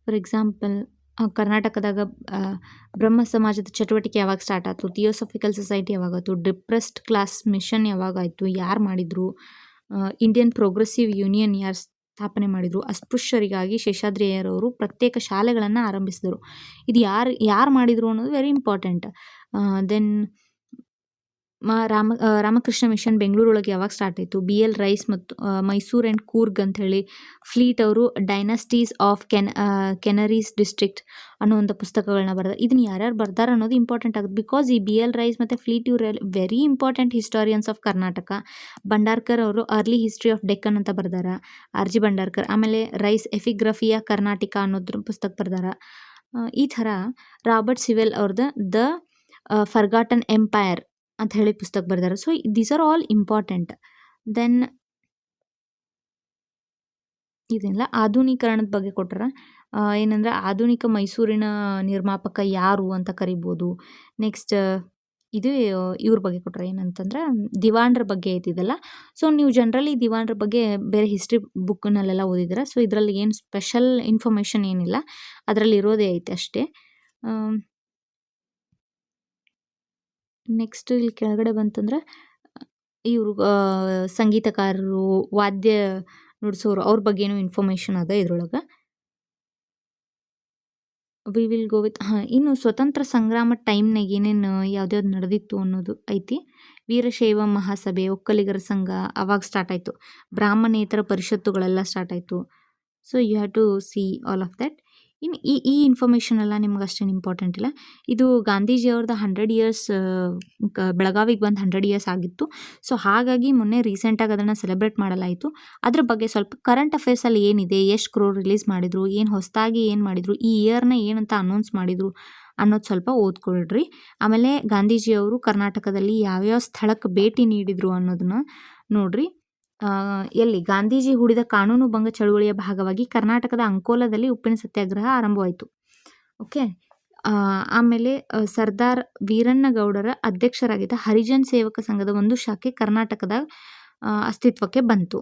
A: ಫಾರ್ ಎಕ್ಸಾಂಪಲ್ ಕರ್ನಾಟಕದಾಗ ಬ್ರಹ್ಮ ಸಮಾಜದ ಚಟುವಟಿಕೆ ಯಾವಾಗ ಸ್ಟಾರ್ಟ್ ಆಯಿತು, ಥಿಯೋಸಫಿಕಲ್ ಸೊಸೈಟಿ ಯಾವಾಗಾಯಿತು, ಡಿಪ್ರೆಸ್ಡ್ ಕ್ಲಾಸ್ ಮಿಷನ್ ಯಾವಾಗಾಯಿತು, ಯಾರು ಮಾಡಿದರು, ಇಂಡಿಯನ್ ಪ್ರೋಗ್ರೆಸಿವ್ ಯೂನಿಯನ್ ಯಾರು ಸ್ಥಾಪನೆ ಮಾಡಿದರು, ಅಸ್ಪೃಶ್ಯರಿಗಾಗಿ ಶೇಷಾದ್ರಿ ಅಯ್ಯರ್ ಅವರು ಪ್ರತ್ಯೇಕ ಶಾಲೆಗಳನ್ನು ಆರಂಭಿಸಿದರು. ಇದು ಯಾರು ಮಾಡಿದರು ಅನ್ನೋದು very important. Then Ramakrishna mission ಬೆಂಗಳೂರೊಳಗೆ ಯಾವಾಗ ಸ್ಟಾರ್ಟ್ ಆಯಿತು, BL ರೈಸ್ ಮತ್ತು ಮೈಸೂರು ಆ್ಯಂಡ್ ಕೂರ್ಗ್ ಅಂಥೇಳಿ ಫ್ಲೀಟ್ ಅವರು ಡೈನಾಸ್ಟೀಸ್ ಆಫ್ ಕೆನರೀಸ್ ಡಿಸ್ಟ್ರಿಕ್ಟ್ ಅನ್ನುವಂಥ ಪುಸ್ತಕಗಳನ್ನ ಬರೆದ. ಇದನ್ನು ಯಾರ್ಯಾರು ಬರ್ದಾರ ಅನ್ನೋದು ಇಂಪಾರ್ಟೆಂಟ್ ಆಗುತ್ತೆ. ಬಿಕಾಸ್ ಈ BL ರೈಸ್ ಮತ್ತು ಫ್ಲೀಟ್ ಇವರು very important historians of Karnataka. Bhandarkar ಅವರು ಅರ್ಲಿ ಹಿಸ್ಟ್ರಿ ಆಫ್ ಡೆಕ್ಕನ್ ಅಂತ ಬರ್ದಾರ, RG ಭಂಡಾರ್ಕರ್. ಆಮೇಲೆ ರೈಸ್ ಎಫಿಗ್ರಫಿಯಾ ಕರ್ನಾಟಿಕ ಅನ್ನೋದ್ರ ಪುಸ್ತಕ ಬರ್ದಾರ. ಈ ಥರ ರಾಬರ್ಟ್ ಸಿವೆಲ್ ಅವ್ರದ್ದು ದ ಫರ್ಗಾಟನ್ ಎಂಪೈರ್ ಅಂತ ಹೇಳಿ ಪುಸ್ತಕ ಬರ್ದಾರೆ. So these are all important. Then ಇದೆಲ್ಲ ಆಧುನೀಕರಣದ ಬಗ್ಗೆ ಕೊಟ್ಟರೆ, ಏನಂದರೆ ಆಧುನಿಕ ಮೈಸೂರಿನ ನಿರ್ಮಾಪಕ ಯಾರು ಅಂತ ಕರಿಬೋದು. ನೆಕ್ಸ್ಟ್ ಇದು ಇವ್ರ ಬಗ್ಗೆ ಕೊಟ್ರೆ ಏನಂತಂದ್ರೆ ದಿವಾನ್ರ ಬಗ್ಗೆ ಐತಿದಲ್ಲ. ಸೊ ನೀವು ಜನರಲಿ ದಿವಾನ್ರ ಬಗ್ಗೆ ಬೇರೆ ಹಿಸ್ಟ್ರಿ ಬುಕ್ನಲ್ಲೆಲ್ಲ ಓದಿದ್ರೆ, ಸೊ ಇದರಲ್ಲಿ ಏನು ಸ್ಪೆಷಲ್ ಇನ್ಫಾರ್ಮೇಷನ್ ಏನಿಲ್ಲ, ಅದರಲ್ಲಿ ಇರೋದೇ ಐತೆ ಅಷ್ಟೇ. ನೆಕ್ಸ್ಟ್ ಇಲ್ಲಿ ಕೆಳಗಡೆ ಬಂತಂದ್ರೆ ಇವರು ಸಂಗೀತಕಾರರು, ವಾದ್ಯ ನುಡಿಸೋರು, ಅವ್ರ ಬಗ್ಗೆನೂ ಇನ್ಫಾರ್ಮೇಷನ್ ಅದ ಇದ್ರೊಳಗೆ. ವಿ ವಿಲ್ ಗೋ ವಿತ್ ಇನ್ನು ಸ್ವತಂತ್ರ ಸಂಗ್ರಾಮ ಟೈಮ್ನಾಗ ಏನೇನು ಯಾವ್ದ್ಯಾವ್ದು ನಡೆದಿತ್ತು ಅನ್ನೋದು ಐತಿ. ವೀರಶೈವ ಮಹಾಸಭೆ, ಒಕ್ಕಲಿಗರ ಸಂಘ ಅವಾಗ ಸ್ಟಾರ್ಟ್ ಆಯಿತು. ಬ್ರಾಹ್ಮಣೇತರ ಪರಿಷತ್ತುಗಳೆಲ್ಲ ಸ್ಟಾರ್ಟ್ ಆಯಿತು. So you have to see all of that. ಇನ್ನು ಈ ಇನ್ಫಾರ್ಮೇಷನ್ ಎಲ್ಲ ನಿಮ್ಗೆ ಅಷ್ಟೇನು ಇಂಪಾರ್ಟೆಂಟ್ ಇಲ್ಲ. ಇದು ಗಾಂಧೀಜಿ ಅವ್ರದ್ದು 100 ಇಯರ್ಸ್, ಬೆಳಗಾವಿಗೆ ಬಂದು 100 ಇಯರ್ಸ್ ಆಗಿತ್ತು. ಸೊ ಹಾಗಾಗಿ ಮೊನ್ನೆ ರೀಸೆಂಟಾಗಿ ಅದನ್ನು ಸೆಲೆಬ್ರೇಟ್ ಮಾಡಲಾಯಿತು. ಅದ್ರ ಬಗ್ಗೆ ಸ್ವಲ್ಪ ಕರೆಂಟ್ ಅಫೇರ್ಸಲ್ಲಿ ಏನಿದೆ, ಎಷ್ಟು ಕ್ರೋರ್ ರಿಲೀಸ್ ಮಾಡಿದರು, ಏನು ಹೊಸದಾಗಿ ಏನು ಮಾಡಿದರು, ಈ ಇಯರ್ನ ಏನಂತ ಅನೌನ್ಸ್ ಮಾಡಿದರು ಅನ್ನೋದು ಸ್ವಲ್ಪ ಓದ್ಕೊಳ್ರಿ. ಆಮೇಲೆ ಗಾಂಧೀಜಿಯವರು ಕರ್ನಾಟಕದಲ್ಲಿ ಯಾವ್ಯಾವ ಸ್ಥಳಕ್ಕೆ ಭೇಟಿ ನೀಡಿದರು ಅನ್ನೋದನ್ನ ನೋಡ್ರಿ. ಎಲ್ಲಿ ಗಾಂಧೀಜಿ ಹೂಡಿದ ಕಾನೂನು ಭಂಗ ಚಳುವಳಿಯ ಭಾಗವಾಗಿ ಕರ್ನಾಟಕದ ಅಂಕೋಲದಲ್ಲಿ ಉಪ್ಪಿನ ಸತ್ಯಾಗ್ರಹ ಆರಂಭವಾಯಿತು. ಓಕೆ. ಆಮೇಲೆ ಸರ್ದಾರ್ ವೀರಣ್ಣಗೌಡರ ಅಧ್ಯಕ್ಷರಾಗಿದ್ದ ಹರಿಜನ್ ಸೇವಕ ಸಂಘದ ಒಂದು ಶಾಖೆ ಕರ್ನಾಟಕದ ಅಸ್ತಿತ್ವಕ್ಕೆ ಬಂತು.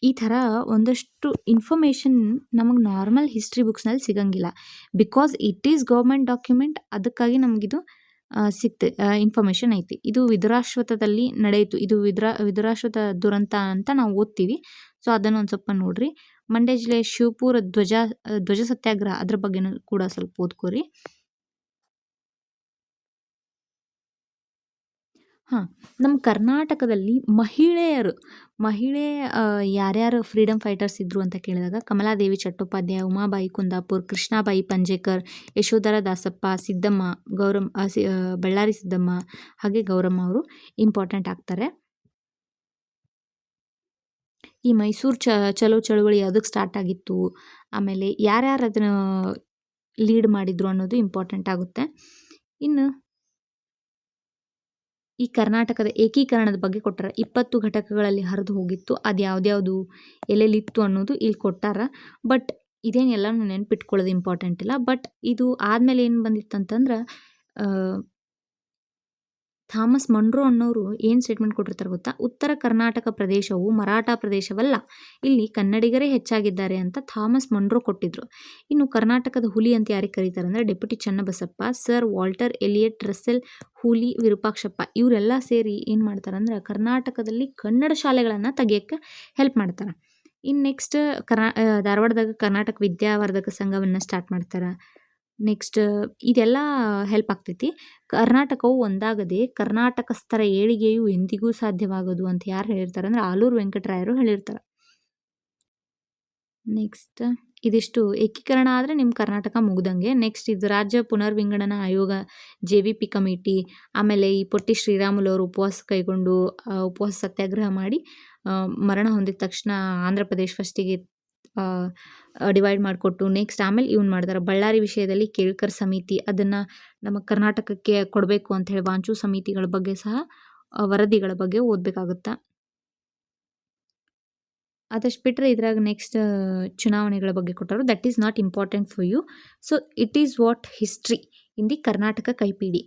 A: ಈ ಥರ ಒಂದಷ್ಟು ಇನ್ಫಾರ್ಮೇಷನ್ ನಮಗೆ ನಾರ್ಮಲ್ ಹಿಸ್ಟ್ರಿ ಬುಕ್ಸ್ನಲ್ಲಿ ಸಿಗಂಗಿಲ್ಲ. Because it is government document, ಅದಕ್ಕಾಗಿ ನಮಗಿದು ಇನ್ಫಾರ್ಮೇಷನ್ ಐತಿ. ಇದು ವಿಧುರಾಶ್ವತ್ಥದಲ್ಲಿ ನಡೆಯಿತು. ಇದು ವಿಧುರಾಶ್ವತ್ಥ ದುರಂತ ಅಂತ ನಾವು ಓದ್ತೀವಿ. ಸೊ ಅದನ್ನು ಒಂದು ಸ್ವಲ್ಪ ನೋಡ್ರಿ. ಮಂಡ್ಯ ಜಿಲ್ಲೆಯ ಶಿವಪುರ ಧ್ವಜ ಸತ್ಯಾಗ್ರಹ, ಅದ್ರ ಬಗ್ಗೆನೂ ಕೂಡ ಸ್ವಲ್ಪ ಓದ್ಕೋರಿ. ನಮ್ಮ ಕರ್ನಾಟಕದಲ್ಲಿ ಮಹಿಳೆ ಯಾರ್ಯಾರು ಫ್ರೀಡಮ್ ಫೈಟರ್ಸ್ ಇದ್ದರು ಅಂತ ಕೇಳಿದಾಗ ಕಮಲಾದೇವಿ ಚಟ್ಟೋಪಾಧ್ಯಾಯ, ಉಮಾಬಾಯಿ ಕುಂದಾಪುರ್, ಕೃಷ್ಣಾಬಾಯಿ ಪಂಜೇಕರ್, ಯಶೋಧರ ದಾಸಪ್ಪ, ಸಿದ್ದಮ್ಮ, ಬಳ್ಳಾರಿ ಸಿದ್ದಮ್ಮ, ಹಾಗೆ ಗೌರಮ್ಮ ಅವರು ಇಂಪಾರ್ಟೆಂಟ್ ಆಗ್ತಾರೆ. ಈ ಮೈಸೂರು ಚಲೋ ಚಳುವಳಿ ಅದಕ್ಕೆ ಸ್ಟಾರ್ಟ್ ಆಗಿತ್ತು, ಆಮೇಲೆ ಯಾರ್ಯಾರು ಅದನ್ನು ಲೀಡ್ ಮಾಡಿದ್ರು ಅನ್ನೋದು ಇಂಪಾರ್ಟೆಂಟ್ ಆಗುತ್ತೆ. ಇನ್ನು ಈ ಕರ್ನಾಟಕದ ಏಕೀಕರಣದ ಬಗ್ಗೆ ಕೊಟ್ಟಾರ. 20 ಘಟಕಗಳಲ್ಲಿ ಹರಿದು ಹೋಗಿತ್ತು. ಅದು ಯಾವ್ದ್ಯಾವುದು ಎಲ್ಲೆಲ್ಲಿತ್ತು ಅನ್ನೋದು ಇಲ್ಲಿ ಕೊಟ್ಟಾರ. ಬಟ್ ಇದೇನೆಲ್ಲನೂ ನೆನ್ಪಿಟ್ಕೊಳ್ಳೋದು ಇಂಪಾರ್ಟೆಂಟ್ ಇಲ್ಲ. ಬಟ್ ಇದು ಆದಮೇಲೆ ಏನು ಬಂದಿತ್ತಂತಂದ್ರೆ, ಥಾಮಸ್ ಮನ್ರೋ ಅನ್ನೋರು ಏನು ಸ್ಟೇಟ್ಮೆಂಟ್ ಕೊಟ್ಟಿರ್ತಾರೆ ಗೊತ್ತಾ? ಉತ್ತರ ಕರ್ನಾಟಕ ಪ್ರದೇಶವು ಮರಾಠ ಪ್ರದೇಶವಲ್ಲ, ಇಲ್ಲಿ ಕನ್ನಡಿಗರೇ ಹೆಚ್ಚಾಗಿದ್ದಾರೆ ಅಂತ ಥಾಮಸ್ ಮನ್ರೋ ಕೊಟ್ಟಿದ್ರು. ಇನ್ನು ಕರ್ನಾಟಕದ ಹುಲಿ ಅಂತ ಯಾರಿಗೆ ಕರೀತಾರೆ ಅಂದರೆ deputy Channabasappa, sir Walter Elliot, Russell, Huli Virupakshappa, ಇವರೆಲ್ಲ ಸೇರಿ ಏನು ಮಾಡ್ತಾರೆ ಅಂದ್ರೆ ಕರ್ನಾಟಕದಲ್ಲಿ ಕನ್ನಡ ಶಾಲೆಗಳನ್ನು ತೆಗಿಯೋಕ್ಕೆ ಹೆಲ್ಪ್ ಮಾಡ್ತಾರೆ. ಇನ್ನು ನೆಕ್ಸ್ಟ್ ಧಾರವಾಡದಾಗ ಕರ್ನಾಟಕ ವಿದ್ಯಾವರ್ಧಕ ಸಂಘವನ್ನು ಸ್ಟಾರ್ಟ್ ಮಾಡ್ತಾರೆ. ನೆಕ್ಸ್ಟ್ ಇದೆಲ್ಲ ಹೆಲ್ಪ್ ಆಗ್ತೈತಿ. ಕರ್ನಾಟಕವು ಒಂದಾಗದೆ ಕರ್ನಾಟಕಸ್ಥರ ಏಳಿಗೆಯು ಎಂದಿಗೂ ಸಾಧ್ಯವಾಗದು ಅಂತ ಯಾರು ಹೇಳಿರ್ತಾರೆ ಅಂದರೆ ಆಲೂರು ವೆಂಕಟರಾಯರು ಹೇಳಿರ್ತಾರೆ. ನೆಕ್ಸ್ಟ್ ಇದಿಷ್ಟು ಏಕೀಕರಣ ಆದರೆ ನಿಮ್ಮ ಕರ್ನಾಟಕ ಮುಗ್ದಂಗೆ. ನೆಕ್ಸ್ಟ್ ಇದು ರಾಜ್ಯ ಪುನರ್ವಿಂಗಡನಾ ಆಯೋಗ, JVP ಕಮಿಟಿ, ಆಮೇಲೆ ಈ ಪೊಟ್ಟಿ ಶ್ರೀರಾಮುಲು ಅವರು ಉಪವಾಸ ಕೈಗೊಂಡು ಉಪವಾಸ ಸತ್ಯಾಗ್ರಹ ಮಾಡಿ ಮರಣ ಹೊಂದಿದ ತಕ್ಷಣ ಆಂಧ್ರ ಪ್ರದೇಶ್ ಫಸ್ಟಿಗೆ ಡಿವೈಡ್ ಮಾಡಿಕೊಟ್ಟು ನೆಕ್ಸ್ಟ್ ಆಮೇಲೆ ಇವ್ನು ಮಾಡ್ತಾರೆ. ಬಳ್ಳಾರಿ ವಿಷಯದಲ್ಲಿ ಕೇಳ್ಕರ್ ಸಮಿತಿ, ಅದನ್ನು ನಮ್ಮ ಕರ್ನಾಟಕಕ್ಕೆ ಕೊಡಬೇಕು ಅಂತ ಹೇಳಿ ವಾಂಚು ಸಮಿತಿಗಳ ಬಗ್ಗೆ ಸಹ ವರದಿಗಳ ಬಗ್ಗೆ ಓದಬೇಕಾಗುತ್ತೆ. ಅದಷ್ಟು ಬಿಟ್ಟರೆ ಇದ್ರಾಗ ನೆಕ್ಸ್ಟ್ ಚುನಾವಣೆಗಳ ಬಗ್ಗೆ ಕೊಟ್ಟರು. That is not important for you. So it is what history in the Karnataka ಕೈಪಿಡಿ.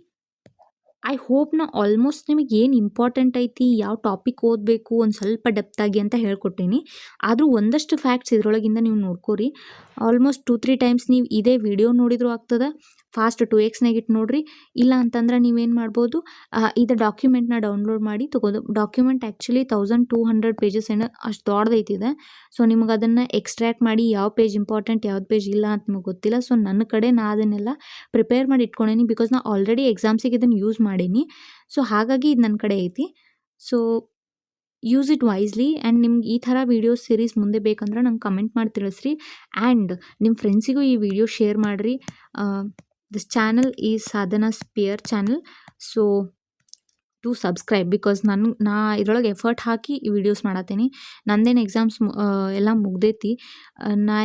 A: ಐ ಹೋಪ್ ನಾ ಆಲ್ಮೋಸ್ಟ್ ನಿಮಗೆ ಏನು ಇಂಪಾರ್ಟೆಂಟ್ ಐತಿ, ಯಾವ ಟಾಪಿಕ್ ಓದಬೇಕು ಒಂದು ಸ್ವಲ್ಪ ಡೆಪ್ತಾಗಿ ಅಂತ ಹೇಳ್ಕೊಟ್ಟೀನಿ. ಆದರೂ ಒಂದಷ್ಟು ಫ್ಯಾಕ್ಟ್ಸ್ ಇದರೊಳಗಿಂದ ನೀವು ನೋಡ್ಕೋರಿ. ಆಲ್ಮೋಸ್ಟ್ 2-3 ಟೈಮ್ಸ್ ನೀವು ಇದೇ ವಿಡಿಯೋ ನೋಡಿದರೂ ಆಗ್ತದೆ. ಫಾಸ್ಟ್ 2x ಇಟ್ಟು ನೋಡಿರಿ. ಇಲ್ಲ ಅಂತಂದ್ರೆ ನೀವೇನು ಮಾಡ್ಬೋದು, ಇದು ಡಾಕ್ಯುಮೆಂಟ್ನ ಡೌನ್ಲೋಡ್ ಮಾಡಿ ತೊಗೋದು. ಡಾಕ್ಯುಮೆಂಟ್ ಆ್ಯಕ್ಚುಲಿ 1200 ಪೇಜಸ್ ಏನೋ ಅಷ್ಟು ದೊಡ್ಡದೈತಿದೆ. ಸೊ ನಿಮಗೆ ಅದನ್ನು ಎಕ್ಸ್ಟ್ರ್ಯಾಕ್ಟ್ ಮಾಡಿ ಯಾವ ಪೇಜ್ ಇಂಪಾರ್ಟೆಂಟ್ ಯಾವ್ದು ಪೇಜ್ ಇಲ್ಲ ಅಂತ ನಿಮಗೆ ಗೊತ್ತಿಲ್ಲ. ಸೊ ನನ್ನ ಕಡೆ ನಾ ಅದನ್ನೆಲ್ಲ ಪ್ರಿಪೇರ್ ಮಾಡಿ ಇಟ್ಕೊಂಡೇನಿ. ಬಿಕಾಸ್ ನಾ ಆಲ್ರೆಡಿ ಎಕ್ಸಾಮ್ಸಿಗೆ ಇದನ್ನು ಯೂಸ್ ಮಾಡೀನಿ. ಸೊ ಹಾಗಾಗಿ ಇದು ನನ್ನ ಕಡೆ ಐತಿ. So use it wisely. And ನಿಮ್ಗೆ ಈ ಥರ ವೀಡಿಯೋಸ್ ಸೀರೀಸ್ ಮುಂದೆ ಬೇಕಂದ್ರೆ ನಂಗೆ ಕಮೆಂಟ್ ಮಾಡಿ ತಿಳಿಸ್ರಿ. ಆ್ಯಂಡ್ ನಿಮ್ಮ ಫ್ರೆಂಡ್ಸಿಗೂ ಈ ವಿಡಿಯೋ ಶೇರ್ ಮಾಡಿರಿ. This channel is Sadhana sphere channel. So to subscribe, because ನಾ ಇದರೊಳಗೆ ಎಫರ್ಟ್ ಹಾಕಿ ಈ ವಿಡಿಯೋಸ್ ಮಾಡತ್ತೀನಿ. ನಂದೇನು ಎಕ್ಸಾಮ್ಸ್ ಎಲ್ಲ ಮುಗ್ದೈತಿ. ನಾ